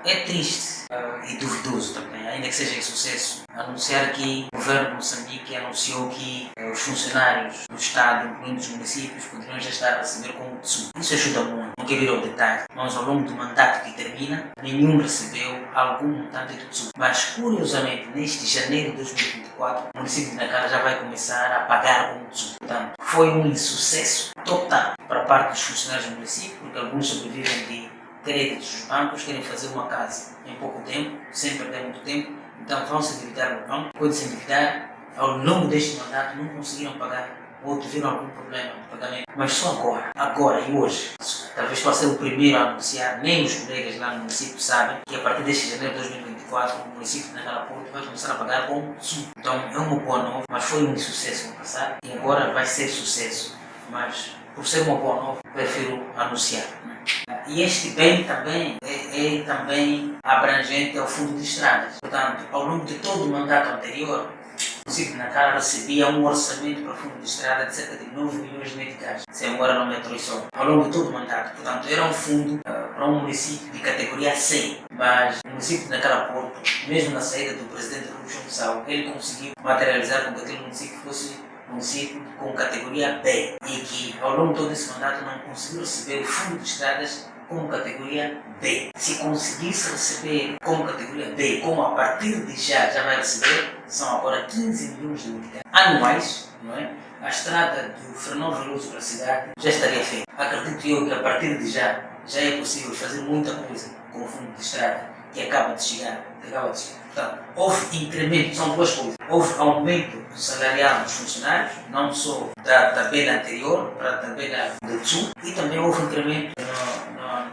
É triste e duvidoso também, ainda que seja insucesso, anunciar que o governo de Moçambique anunciou que os funcionários do Estado, incluindo os municípios, poderiam já estar a receber como tsu. Isso ajuda muito, não quero ir ao detalhe, mas ao longo do mandato que termina, nenhum recebeu algum montante de tsu. Mas curiosamente, neste janeiro de 2024, o município de Nacala já vai começar a pagar como tsu. Portanto, foi um insucesso total para parte dos funcionários do município, porque alguns sobrevivem de créditos dos bancos, querem fazer uma casa em pouco tempo, sem perder muito tempo, então vão se endividar no banco, quando se endividar, ao longo deste mandato não conseguiram pagar ou tiveram algum problema de pagamento, mas só agora e hoje. Talvez possa ser o primeiro a anunciar, nem os colegas lá no município sabem que a partir deste janeiro de 2024 o município de Nacala Porto vai começar a pagar com SUM. Então é uma boa nova, mas foi um insucesso no passado e agora vai ser sucesso, mas por ser uma boa nova, prefiro anunciar. E este bem também é também abrangente ao fundo de estradas. Portanto, ao longo de todo o mandato anterior, o município de Nacala recebia um orçamento para o fundo de estrada de cerca de 9 milhões de meticais, se agora não me atraiçou, ao longo de todo o mandato. Portanto, era um fundo para um município de categoria C, mas o município de Nacala Porto, mesmo na saída do presidente Rui Chão, ele conseguiu materializar com que aquele município fosse município com categoria B e que ao longo de todo esse mandato não conseguiu receber o fundo de estradas como categoria B. Se conseguisse receber como categoria B, como a partir de já vai receber, são agora 15 milhões de meticais anuais, não é? A estrada do Fernão Veloso para a cidade já estaria feita. Acredito eu que a partir de já é possível fazer muita coisa com o fundo de estrada que acaba de chegar. Portanto, houve incremento, são duas coisas. Houve aumento salarial dos funcionários, não só da tabela anterior para a tabela do Sul, e também houve incremento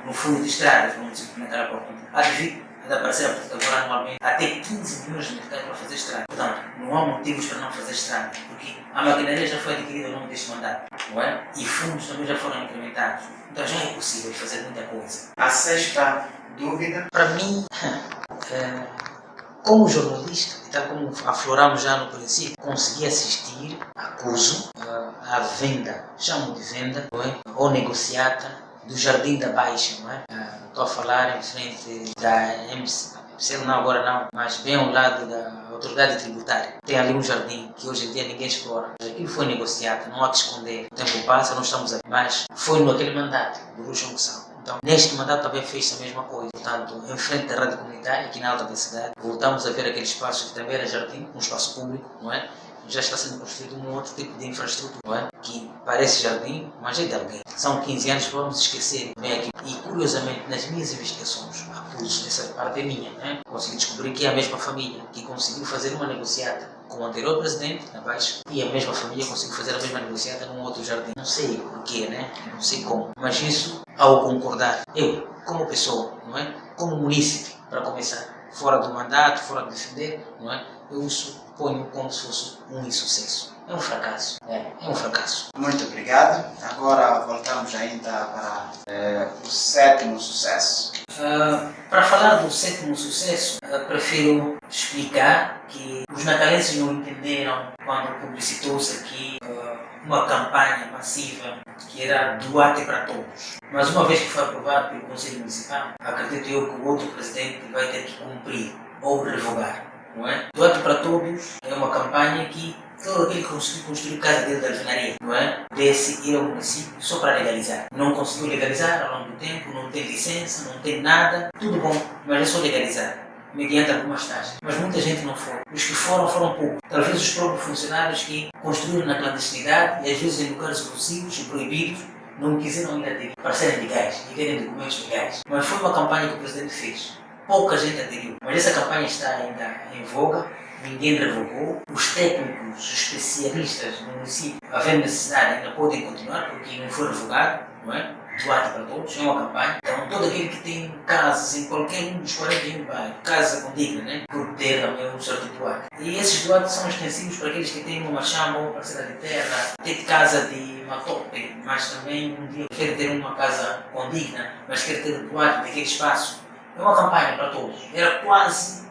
no fundo de estradas no município de Nacala Porto. Há de aparecer agora anualmente até 15 milhões de meticais para fazer estrada. Portanto, não há motivos para não fazer estrada, porque a maquinaria já foi adquirida ao longo deste mandato, não é? E fundos também já foram incrementados. Então já é possível fazer muita coisa. A sexta dúvida? Para mim, como jornalista, e tal como afloramos já no princípio, consegui assistir, acuso, à venda, chamo de venda, não é? Ou negociata do Jardim da Baixa, não é? Estou a falar em frente da MC, não agora não, mas bem ao lado da autoridade tributária. Tem ali um jardim que hoje em dia ninguém explora. Aquilo foi negociado, não há que esconder. O tempo passa, não estamos aqui, mas foi naquele mandato do Rui Chão. Então, neste mandato também fez a mesma coisa. Portanto, em frente da rádio comunitária, aqui na alta da cidade, voltamos a ver aquele espaço que também era jardim, um espaço público, não é? Já está sendo construído um outro tipo de infraestrutura, não é? Que parece jardim, mas é de alguém. São 15 anos que vamos esquecer bem aqui. E, curiosamente, nas minhas investigações, acuso, essa parte é minha, né? Consegui descobrir que é a mesma família que conseguiu fazer uma negociata com o anterior presidente, na Baixa, e a mesma família conseguiu fazer a mesma negociata num outro jardim. Não sei porquê, né? Não sei como. Mas isso, ao concordar, eu, como pessoa, não é? Como munícipe, para começar, fora do mandato, fora de defender, não é? Eu isso ponho como se fosse um insucesso. É um fracasso. É um fracasso. Muito obrigado. Agora voltamos ainda para o sétimo sucesso. Para falar do sétimo sucesso, prefiro explicar que os nacalenses não entenderam quando publicitou-se aqui uma campanha massiva que era doate para todos. Mas uma vez que foi aprovado pelo Conselho Municipal, acredito eu que o outro presidente vai ter que cumprir ou revogar. Não é? Doate para todos é uma campanha que todo aquele que conseguiu construir casa dentro da alvenaria, não é? Desse ir ao município só para legalizar. Não conseguiu legalizar ao longo do tempo, não tem licença, não tem nada, tudo bom, mas é só legalizar, mediante algumas taxas. Mas muita gente não foi. Os que foram pouco. Talvez os próprios funcionários que construíram na clandestinidade e às vezes em lugares exclusivos e proibidos não quiseram ir aderir para serem legais e terem documentos legais. Mas foi uma campanha que o presidente fez. Pouca gente aderiu. Mas essa campanha está ainda em voga. Ninguém revogou. Os técnicos, os especialistas no município, havendo necessidade, ainda podem continuar, porque não foi revogado, não é? Doate para todos, é uma campanha. Então, todo aquele que tem casas em qualquer um dos 41 bairros, casa condigna, né? Por ter também um certo doate. E esses doates são extensivos para aqueles que têm uma chamba, uma parcela de terra, ter casa de matope, mas também um dia quer ter uma casa condigna, mas quer ter doate daquele espaço. É uma campanha para todos. Era quase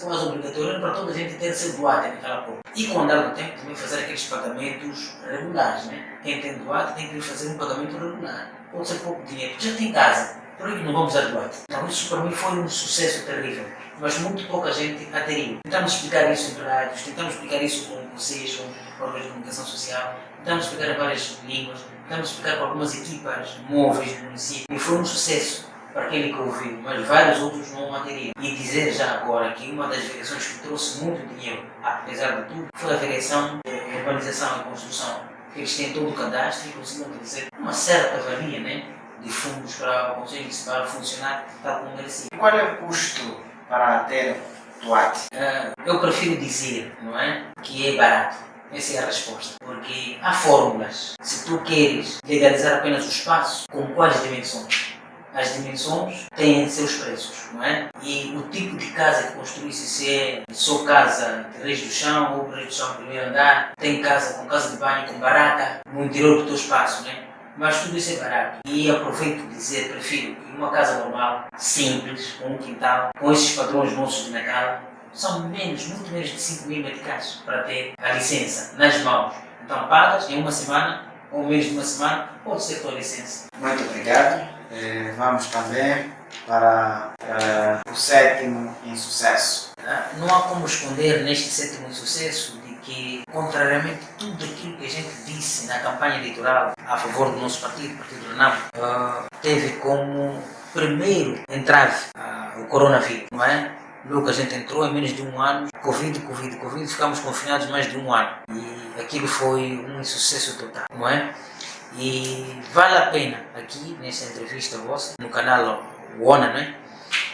obrigatório para toda a gente ter seu doate naquela porta. E com o andar do tempo também fazer aqueles pagamentos regulares, né? Quem tem doate tem que fazer um pagamento regular. Pode ser pouco dinheiro, porque já tem casa. Por que não vamos dar doate? Então isso para mim foi um sucesso terrível. Mas muito pouca gente aderiu. Tentamos explicar isso em rádios, tentamos explicar isso com vocês, com órgãos de comunicação social, tentamos explicar em várias línguas, tentamos explicar com algumas equipas móveis do município. E foi um sucesso para aquele que ouviu, mas vários outros não aderiram. E dizer já agora que uma das vereações que trouxe muito dinheiro, apesar de tudo, foi a vereação de urbanização e construção. Eles têm todo o cadastro e conseguiram dizer uma certa valia, né, de fundos para o Conselho Municipal funcionar tal como merecia. Qual é o custo para ter doate? Eu prefiro dizer, não é, que é barato. Essa é a resposta. Porque há fórmulas. Se tu queres legalizar apenas o espaço, com quais dimensões? As dimensões têm seus preços, não é? E o tipo de casa que construísse, se é só casa de reis do chão ou reis do chão primeiro andar, tem casa com casa de banho, com barraca, no interior do teu espaço, né? Mas tudo isso é barato. E aproveito de dizer, prefiro que uma casa normal, simples, com um quintal, com esses padrões nossos de Natal, são muito menos de 5.000 meticais para ter a licença nas mãos. Então pagas em uma semana ou menos de uma semana, pode ser a tua licença. Muito obrigado. Vamos também para o sétimo insucesso. Não há como esconder neste sétimo insucesso de que, contrariamente a tudo aquilo que a gente disse na campanha eleitoral a favor do nosso partido, o Partido Renamo, teve como primeiro entrave o coronavírus, não é? Logo a gente entrou em menos de um ano, Covid, ficamos confinados mais de um ano. E aquilo foi um insucesso total, não é? E vale a pena aqui, nesta entrevista vossa, no canal ONA, né,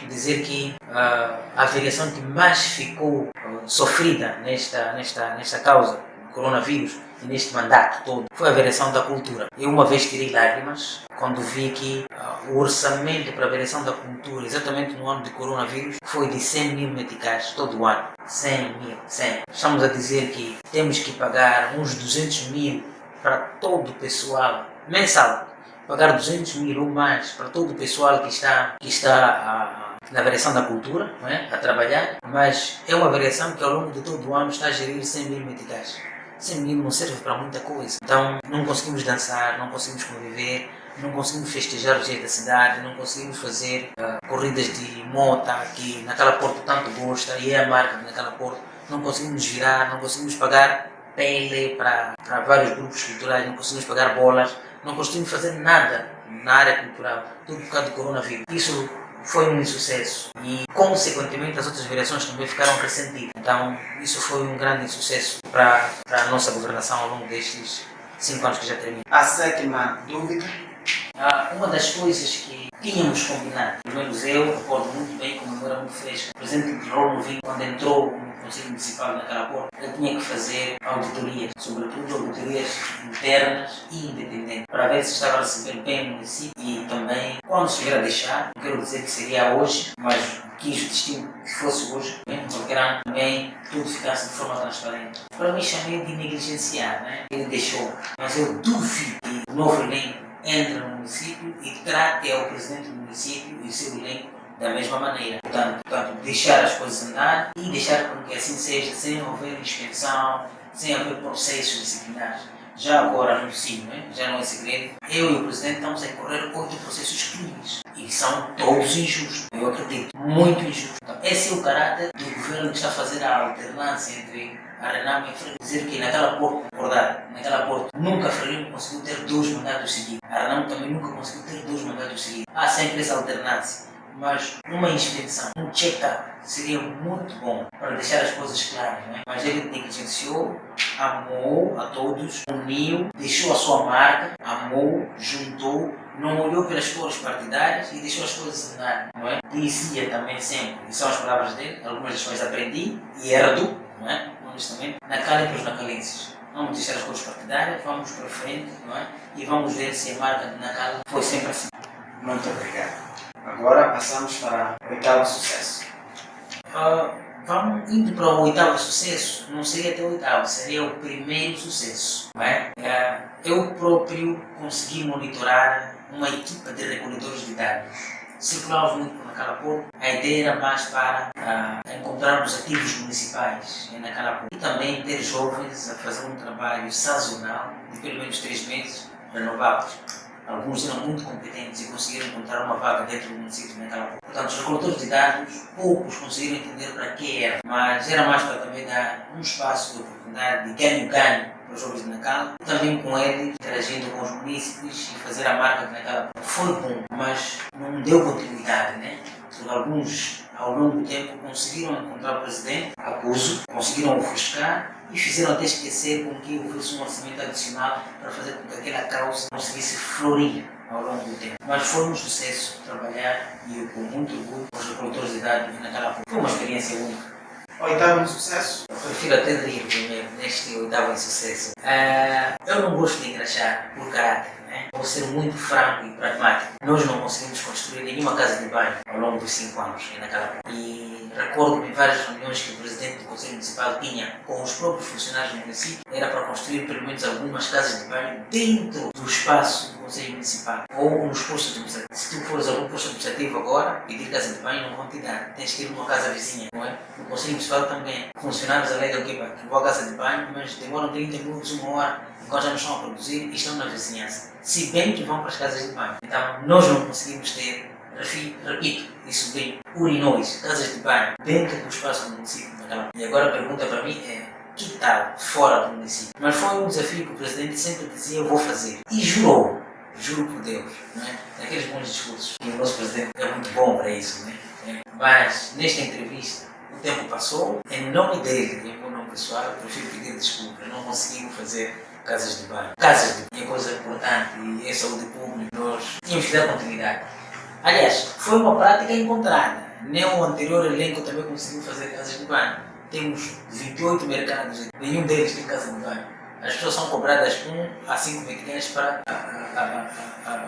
dizer que a vereação que mais ficou sofrida nesta causa do coronavírus e neste mandato todo foi a vereação da cultura. Eu uma vez tirei lágrimas quando vi que o orçamento para a vereação da cultura, exatamente no ano de coronavírus, foi de 100.000 meticais todo ano. 100.000. Estamos a dizer que temos que pagar uns 200.000 para todo o pessoal, mensal, pagar 200.000 ou mais para todo o pessoal que está na vereação da cultura, não é? A trabalhar, mas é uma vereação que ao longo de todo o ano está a gerir 100.000 meticais. 100.000 não serve para muita coisa. Então não conseguimos dançar, não conseguimos conviver, não conseguimos festejar os dias da cidade, não conseguimos fazer corridas de mota que naquela porta tanto gosta e é a marca naquela porta, não conseguimos virar, não conseguimos pagar pele para vários grupos culturais, não conseguimos pagar bolas, não conseguimos fazer nada na área cultural, tudo por causa do coronavírus. Isso foi um insucesso e, consequentemente, as outras vereações também ficaram ressentidas. Então, isso foi um grande insucesso para a nossa governação ao longo destes 5 anos que já terminam. A sétima dúvida. Uma das coisas que tínhamos combinado, pelo menos eu recordo muito bem, como memória muito fresca, o presidente de Ronovinho, quando entrou no Conselho Municipal naquela porta, ele tinha que fazer auditorias, sobretudo auditoриas internas e independentes, para ver se estava a receber bem o município e também, quando estiver a deixar, não quero dizer que seria hoje, mas quis o destino que fosse hoje, porque era também tudo ficasse de forma transparente. Para mim chamei de negligenciar, né? Ele deixou, mas eu duvido que o novo elenco entre no município e trate ao presidente do município e o seu elenco da mesma maneira. Portanto, deixar as coisas andar e deixar com que assim seja, sem haver inspeção, sem haver processos disciplinares. já agora anuncio, né? Já não é segredo, eu e o Presidente estamos a correr 8 processos crimes e são todos injustos, eu acredito, muito injustos. Então, esse é o caráter do governo que está a fazer a alternância entre a Renamo e a Frelimo. Dizer que naquela porta, concordar, naquela porta, nunca a Frelimo conseguiu ter 2 mandatos seguidos, a Renamo também nunca conseguiu ter 2 mandatos seguidos. Há sempre essa alternância. Mas uma inspeção, um check-up seria muito bom para deixar as coisas claras, né? Mas ele negligenciou, amou a todos, uniu, deixou a sua marca, amou, juntou, não olhou pelas cores partidárias e deixou as coisas andar, não é? Dizia também sempre, e são as palavras dele, algumas das quais aprendi e herdo, não é? Honestamente, na cala e para os nacalenses. Vamos deixar as cores partidárias, vamos para frente, não é? E vamos ver se a marca de Nacala foi sempre assim. Muito obrigado. Agora passamos para o 8º sucesso. Vamos indo para o 8º sucesso, não seria até o 8º, seria o primeiro sucesso. Não é? Eu próprio consegui monitorar uma equipa de recolhedores de dados. Circulávamos muito por naquela porta, a ideia era mais para encontrarmos ativos municipais naquela porta e também ter jovens a fazer um trabalho sazonal de pelo menos 3 meses renováveis. Alguns eram muito competentes e conseguiram encontrar uma vaga dentro do município naquela época. Portanto, os recoltores de dados, poucos conseguiram entender para que era, mas era mais para também dar um espaço de oportunidade de ganho-ganho para os jovens de Nacala, e também com eles, interagindo com os municípios e fazer a marca de Nacala. Foi bom, mas não deu continuidade, né? Porque alguns, ao longo do tempo, conseguiram encontrar o presidente, acuso, conseguiram ofuscar, e fizeram até esquecer com que houvesse um orçamento adicional para fazer com que aquela causa conseguisse florir ao longo do tempo. Mas foi um sucesso trabalhar e eu com muito orgulho com os recolhedores de dados naquela época. Foi uma experiência única. 8º sucesso. Eu prefiro até rir primeiro neste 8º sucesso. Eu não gosto de engraxar por caráter, né? Vou ser muito franco e pragmático. Nós não conseguimos construir nenhuma casa de banho ao longo dos 5 anos naquela época. E recordo-me em várias reuniões que o presidente do Conselho Municipal tinha com os próprios funcionários do município, era para construir pelo menos algumas casas de banho dentro do espaço do Conselho Municipal ou nos postos administrativos. Se tu fores a algum posto administrativo agora, pedir casa de banho não vão te dar, tens que ir numa casa vizinha, não é? No Conselho Municipal também, funcionários alegam que vão à casa de banho, mas demoram 30 minutos, 1 hora, enquanto já não estão a produzir e estão na vizinhança. Se bem que vão para as casas de banho. Então, nós não conseguimos ter, repito, isso bem, urinóis, casas de banho, dentro do espaço do município. E agora a pergunta para mim é, que tal fora do município? Mas foi um desafio que o presidente sempre dizia, eu vou fazer. E jurou, juro por Deus, não é? Aqueles bons discursos. E o nosso presidente é muito bom para isso, né? Mas, nesta entrevista, o tempo passou, em nome dele, em meu nome pessoal, eu prefiro pedir desculpas, não conseguimos fazer casas de banho. Casas de banho é coisa importante e é saúde pública, nós tínhamos que dar continuidade. Aliás, foi uma prática encontrada. Nem o anterior elenco também conseguiu fazer casas de banho. Temos 28 mercados, nenhum deles tem casa de banho. As pessoas são cobradas 1 a 5 meticais para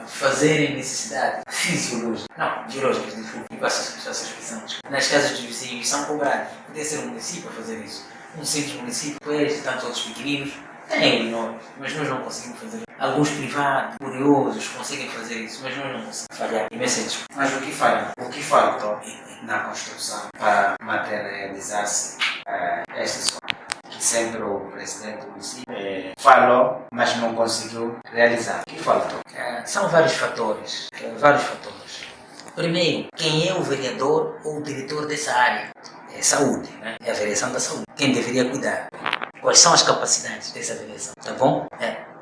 fazerem necessidade fisiológica. Não, biológica, desculpa. E passa essa expressão. Nas casas dos vizinhos são cobradas. Podia ser um município a fazer isso. Um simples município, pois, tantos outros pequeninos, tem nós, mas nós não conseguimos fazer. Alguns privados, curiosos, conseguem fazer isso, mas nós não conseguimos falhar. Imensamente. Mas o que falha? O que faltou na construção para materializar-se esta sua? Sempre o presidente do município falou, mas não conseguiu realizar. O que faltou? São vários fatores. Primeiro, quem é o vereador ou o diretor dessa área? É saúde, né? É a vereação da saúde. Quem deveria cuidar? Quais são as capacidades dessa vereação? Tá bom?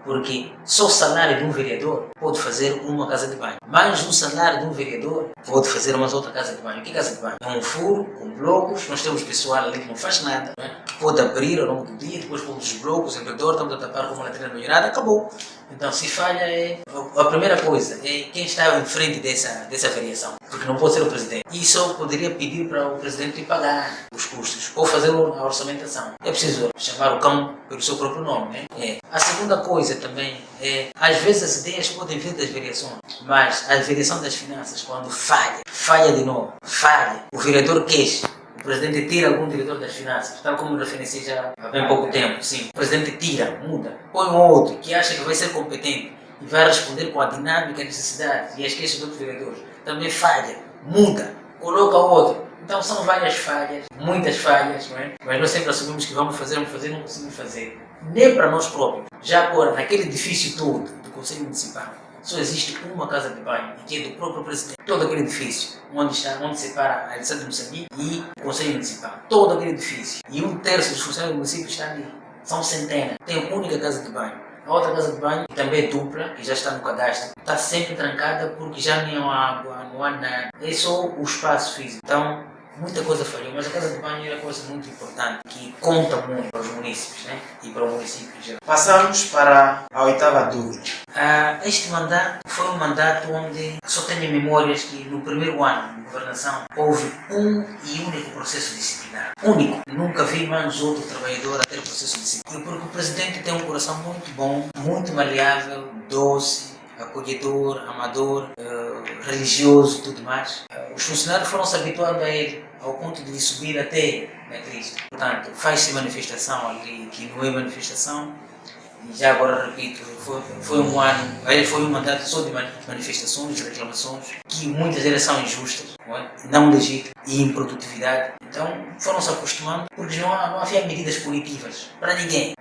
Porque só o salário de um vereador pode fazer uma casa de banho. Mais um salário de um vereador pode fazer uma outra casa de banho. Que casa de banho? É um furo com blocos, nós temos pessoal ali que não faz nada. Né? Pode abrir ao longo do dia, depois pôr os blocos em redor, estamos a tapar com uma latrina melhorada, acabou. Então, se falha, a primeira coisa é quem está em frente dessa variação, porque não pode ser o presidente. E só poderia pedir para o presidente pagar os custos ou fazer a orçamentação. É preciso chamar o cão pelo seu próprio nome. Né? A segunda coisa também é, às vezes as ideias podem vir das variações, mas a variação das finanças, quando falha de novo, o vereador queixa. O presidente tira algum diretor das finanças, tal como eu referenciei já há bem pouco tempo. Sim, o presidente tira, muda, põe um outro que acha que vai ser competente e vai responder com a dinâmica, a necessidade e as queixas dos vereadores. Também falha, muda, coloca outro. Então são várias falhas, muitas falhas, não é? Mas nós sempre assumimos que vamos fazer, não conseguimos fazer. nem para nós próprios. Já agora, naquele edifício todo do Conselho Municipal, só existe uma casa de banho, que é do próprio presidente. Todo aquele edifício, onde separa a Aliança de Moçambique e o Conselho Municipal. Todo aquele edifício. E 1/3 dos funcionários do município está ali. São centenas. Tem uma única casa de banho. A outra casa de banho, que também é dupla, que já está no cadastro, está sempre trancada porque já não há água, não há nada. É só o espaço físico. Então, muita coisa falhou, mas a casa de banho é uma coisa muito importante, que conta muito para os municípios, né? E para o município em geral. Passamos para a oitava dúvida. Este mandato foi um mandato onde só tenho memórias que no primeiro ano de governação houve um e único processo disciplinar. Único. Nunca vi mais outro trabalhador a ter processo disciplinar. Porque o presidente tem um coração muito bom, muito maleável, doce, acolhedor, amador, religioso e tudo mais. Os funcionários foram se habituando a ele, ao ponto de lhe subir até na crise. Portanto, faz-se manifestação ali, que não é manifestação. E já agora repito, foi um mandato só de manifestações, de reclamações, que muitas delas são injustas, não legítimas e improdutividade. Então foram se acostumando, porque não havia medidas punitivas para ninguém.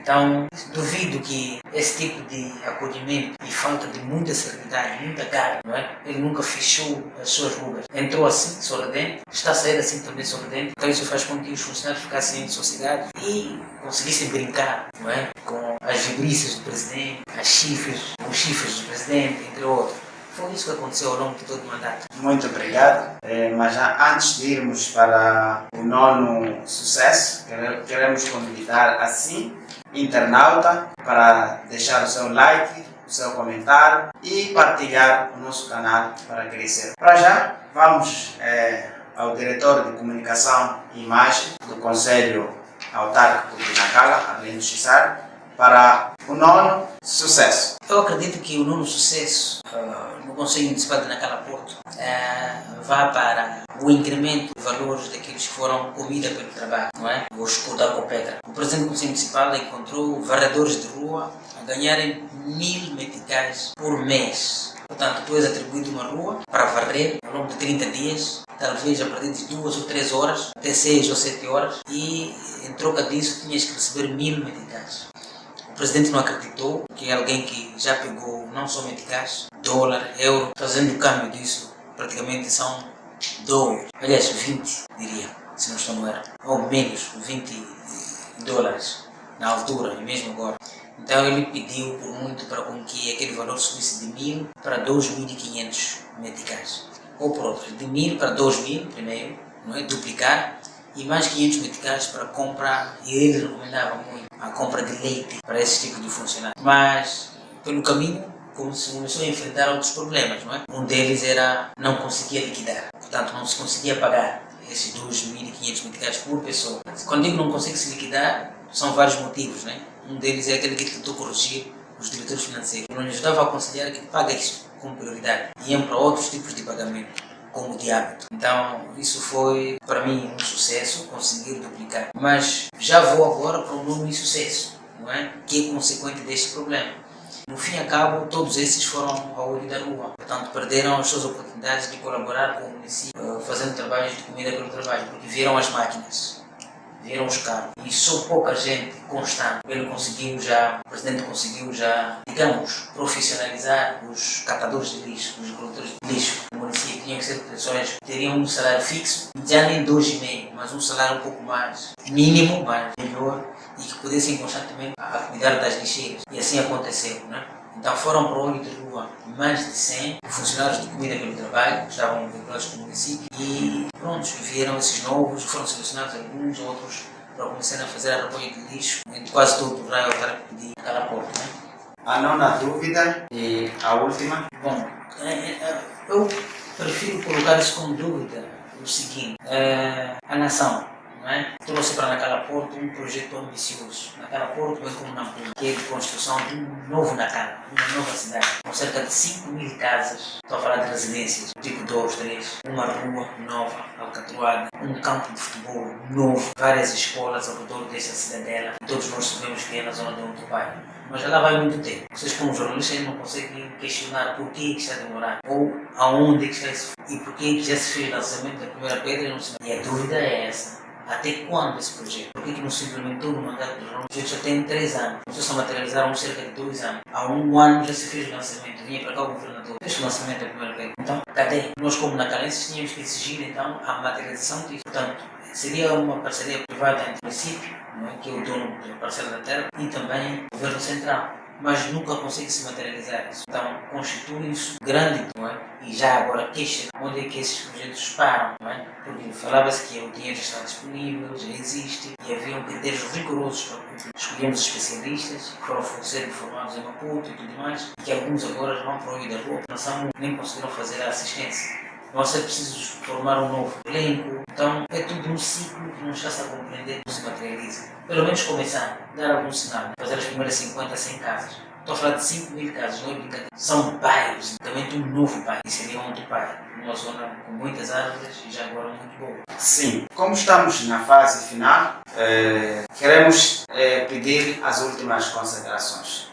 Então duvido que esse tipo de acolhimento e falta de muita serenidade, muita cara, ele nunca fechou as suas rugas. Entrou assim, sorridente, está a sair assim também sorridente. Então isso faz com que os funcionários ficassem sossegados e conseguissem brincar com as vibrices do presidente, os chifres do presidente, entre outros. Foi isso que aconteceu ao longo de todo o mandato. Muito obrigado. Mas já antes de irmos para o nono sucesso, queremos convidar assim internauta para deixar o seu like, o seu comentário e partilhar o nosso canal para crescer. Para já, vamos ao diretor de comunicação e imagem do Conselho Autárquico de Nacala, Arlindo Chisar, para o nono sucesso. Eu acredito que o nono sucesso no Conselho Municipal de Nacala Porto vá para o incremento de valores daqueles que foram comida pelo trabalho, os Codacopetra. O presidente do Conselho Municipal encontrou varredores de rua a ganharem 1000 meticais por mês. Portanto, tu és atribuído uma rua para varrer ao longo de 30 dias, talvez a partir de 2 ou 3 horas, até 6 ou 7 horas, e em troca disso tinhas que receber 1000 meticais. O presidente não acreditou que alguém que já pegou não só meticais, dólar, euro, fazendo o câmbio disso, praticamente são 2, aliás 20, diria, se não estou no erro, ou menos, 20 dólares na altura, e mesmo agora. Então ele pediu por muito para com que aquele valor subisse de 1000 para 2500 meticais. Ou por outro, de 1000 para 2000 primeiro, duplicar, e mais 500 meticais para comprar, e ele recomendava muito a compra de leite para esse tipo de funcionário. Mas, pelo caminho, começou a enfrentar outros problemas, Um deles era não conseguia liquidar, portanto não se conseguia pagar esses 2500 meticais por pessoa. Quando digo não consegue se liquidar, são vários motivos, Um deles é aquele que tentou corrigir os diretores financeiros. Não lhes dava a aconselhar que paga isso com prioridade. Iam para outros tipos de pagamento, como de hábito. Então, isso foi, para mim, um sucesso, conseguir duplicar. Mas já vou agora para um novo insucesso, que é consequente deste problema. No fim e a cabo, todos esses foram ao olho da rua. Portanto, perderam as suas oportunidades de colaborar com o município, fazendo trabalhos de comida pelo trabalho, porque viram as máquinas, viram os carros. E só pouca gente constante. O presidente conseguiu já, digamos, profissionalizar os catadores de lixo, os coletores de lixo. O município tinha que ser pessoas que teriam um salário fixo, já nem 2,5, mas um salário um pouco mais mínimo, mais melhor, e que pudessem constantemente a cuidar das lixeiras. E assim aconteceu, Então foram para o olho de rua mais de 100 funcionários de comida pelo trabalho, que estavam vinculados com o município, e pronto, vieram esses novos, foram selecionados alguns, outros para começar a fazer a recolha de lixo em quase todo o raio autárquico de Nacala Porto. A nona dúvida e a última. Bom, eu prefiro colocar isso como dúvida o seguinte: a nação trouxe para Nacala Porto um projeto ambicioso. Nacala Porto é como Nampula, que é de construção de um novo Nacala, uma nova cidade, com cerca de 5.000 casas. Estou a falar de residências, tipo 2, 3, uma rua nova, alcatroada, um campo de futebol novo, várias escolas ao redor dessa cidadela. Todos nós sabemos que é na zona de Ontupai. Mas já lá vai muito tempo. Vocês, como jornalistas, não conseguem questionar por que está a demorar, ou aonde que está isso, e por que já se fez o lançamento da primeira pedra e não se... E a dúvida é essa. até quando esse projeto? Por que não se implementou no mandato do Ronaldo? O projeto já tem 3 anos, só se materializaram cerca de 2 anos. Há 1 ano já se fez o lançamento, vinha para cá o governador, fez o lançamento da primeira vez. Então, cadê? Nós como na Calense tínhamos que exigir então a materialização disso. Portanto, seria uma parceria privada entre o município, não é? Que é o dono da parcela da terra, e também o governo central. Mas nunca consegue se materializar isso. Então, constitui isso grande, não é? E já agora queixa onde é que esses projetos param, não é? Porque falava-se que o dinheiro já está disponível, já existe, e havia critérios rigorosos para escolhermos especialistas que foram ser formados em Maputo e tudo mais, e que alguns agora vão para o meio da rua, nem conseguiram fazer a assistência. Vai ser preciso formar um novo elenco. Então é tudo um ciclo que não está-se a compreender, não se materializa. Pelo menos começar, dar algum sinal, fazer as primeiras 50, 100 casas. Estou a falar de 5.000 casas, não é brincadeira. São bairros, também de um novo bairro. E seria um outro bairro, numa zona com muitas árvores e já agora muito boa. Sim, como estamos na fase final, queremos pedir as últimas considerações.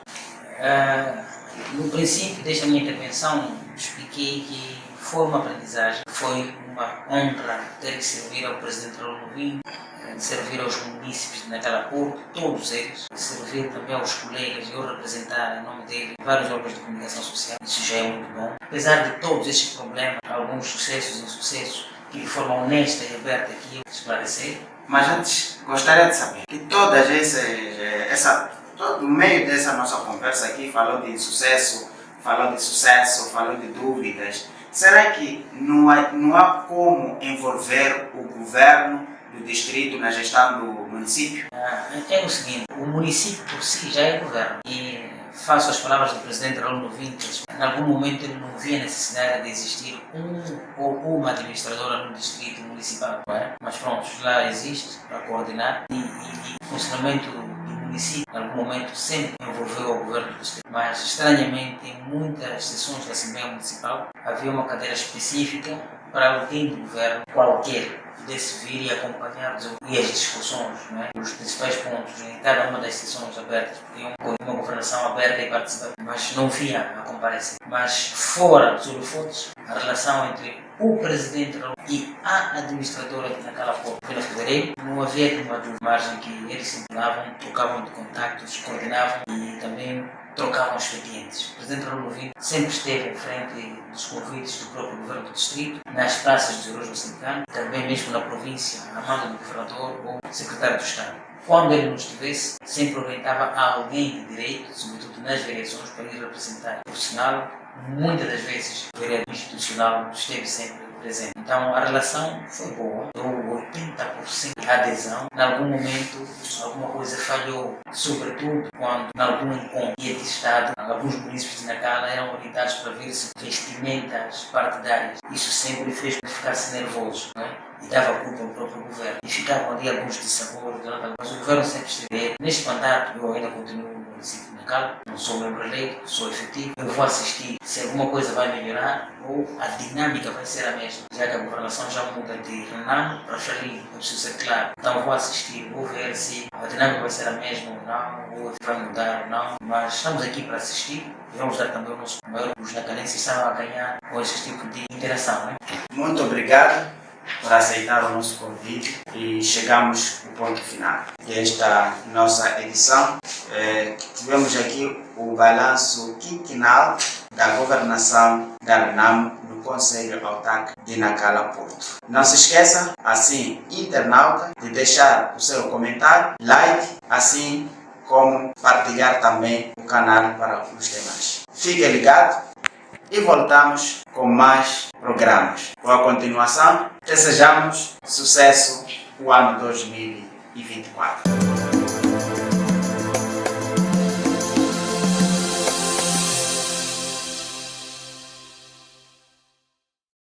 No princípio desta minha intervenção, expliquei que foi uma aprendizagem, foi uma honra ter que servir ao Presidente Raul Novinho, servir aos munícipes de Nacala Porto, todos eles, servir também aos colegas e eu representar em nome dele vários órgãos de comunicação social, isso já é muito bom. Apesar de todos estes problemas, alguns sucessos e insucessos, que de forma honesta e aberta aqui eu esclarecer. Mas antes, gostaria de saber que no meio dessa nossa conversa aqui, falou de sucesso, falou de dúvidas. Será que não há como envolver o governo do distrito na gestão do município? É o seguinte, o município por si já é governo e faço as palavras do Presidente Raul Novinho, em algum momento ele não via necessidade de existir um ou uma administradora no distrito municipal, não é? Mas pronto, lá existe para coordenar e o funcionamento do município, em algum momento, sempre envolveu o governo do distrito. Mas, estranhamente, em muitas sessões da Assembleia Municipal, havia uma cadeira específica para alguém do governo qualquer pudesse vir e acompanhar e as discussões, não é? Os principais pontos em cada uma das sessões abertas, porque uma governação aberta e participativa, mas não via a comparecer. Mas fora dos holofotes, a relação entre o presidente e a administradora de Nacala Porto, pela fevereiro, não havia nenhuma margem que eles se inclinavam, trocavam de contactos, coordenavam e também trocavam expedientes. O presidente Raul Novinho sempre esteve em frente dos convites do próprio governo do distrito, nas praças dos heróis moçambicanos, também mesmo na província, a mando do governador ou secretário do Estado. Quando ele nos tivesse, sempre orientava a alguém de direito, sobretudo nas vereações, para ir representar. Por sinal, muitas das vezes o vereador institucional esteve sempre presente. Então a relação foi boa, deu 80% de adesão. Em algum momento alguma coisa falhou, sobretudo quando em algum encontro de Estado, alguns munícipes de Nacala eram orientados para ver-se vestimentas partidárias. Isso sempre fez que ficasse nervoso, não é? E dava culpa ao próprio governo. E ficavam ali alguns dissabores, mas o governo sempre esteve. Neste mandato eu ainda continuo no município de Nacala, não sou membro eleito, sou efetivo. Eu vou assistir se alguma coisa vai melhorar ou a dinâmica vai ser a mesma, já que a governação já muda de Renan para Frelimo, eu preciso ser claro. Então vou assistir, vou ver se a dinâmica vai ser a mesma ou não, ou vai mudar ou não, mas estamos aqui para assistir e vamos dar também o nosso maior. Os nacalenses estão a ganhar com esse tipo de interação, né? Muito obrigado por aceitar o nosso convite e chegamos ao ponto final desta nossa edição. Tivemos aqui o balanço quinquenal da governação da RENAMO no Conselho Autárquico de Nacala Porto. Não se esqueça, assim, internauta, de deixar o seu comentário, like, assim como partilhar também o canal para os demais. Fique ligado e voltamos com mais programas. Com a continuação, desejamos sucesso no ano 2024.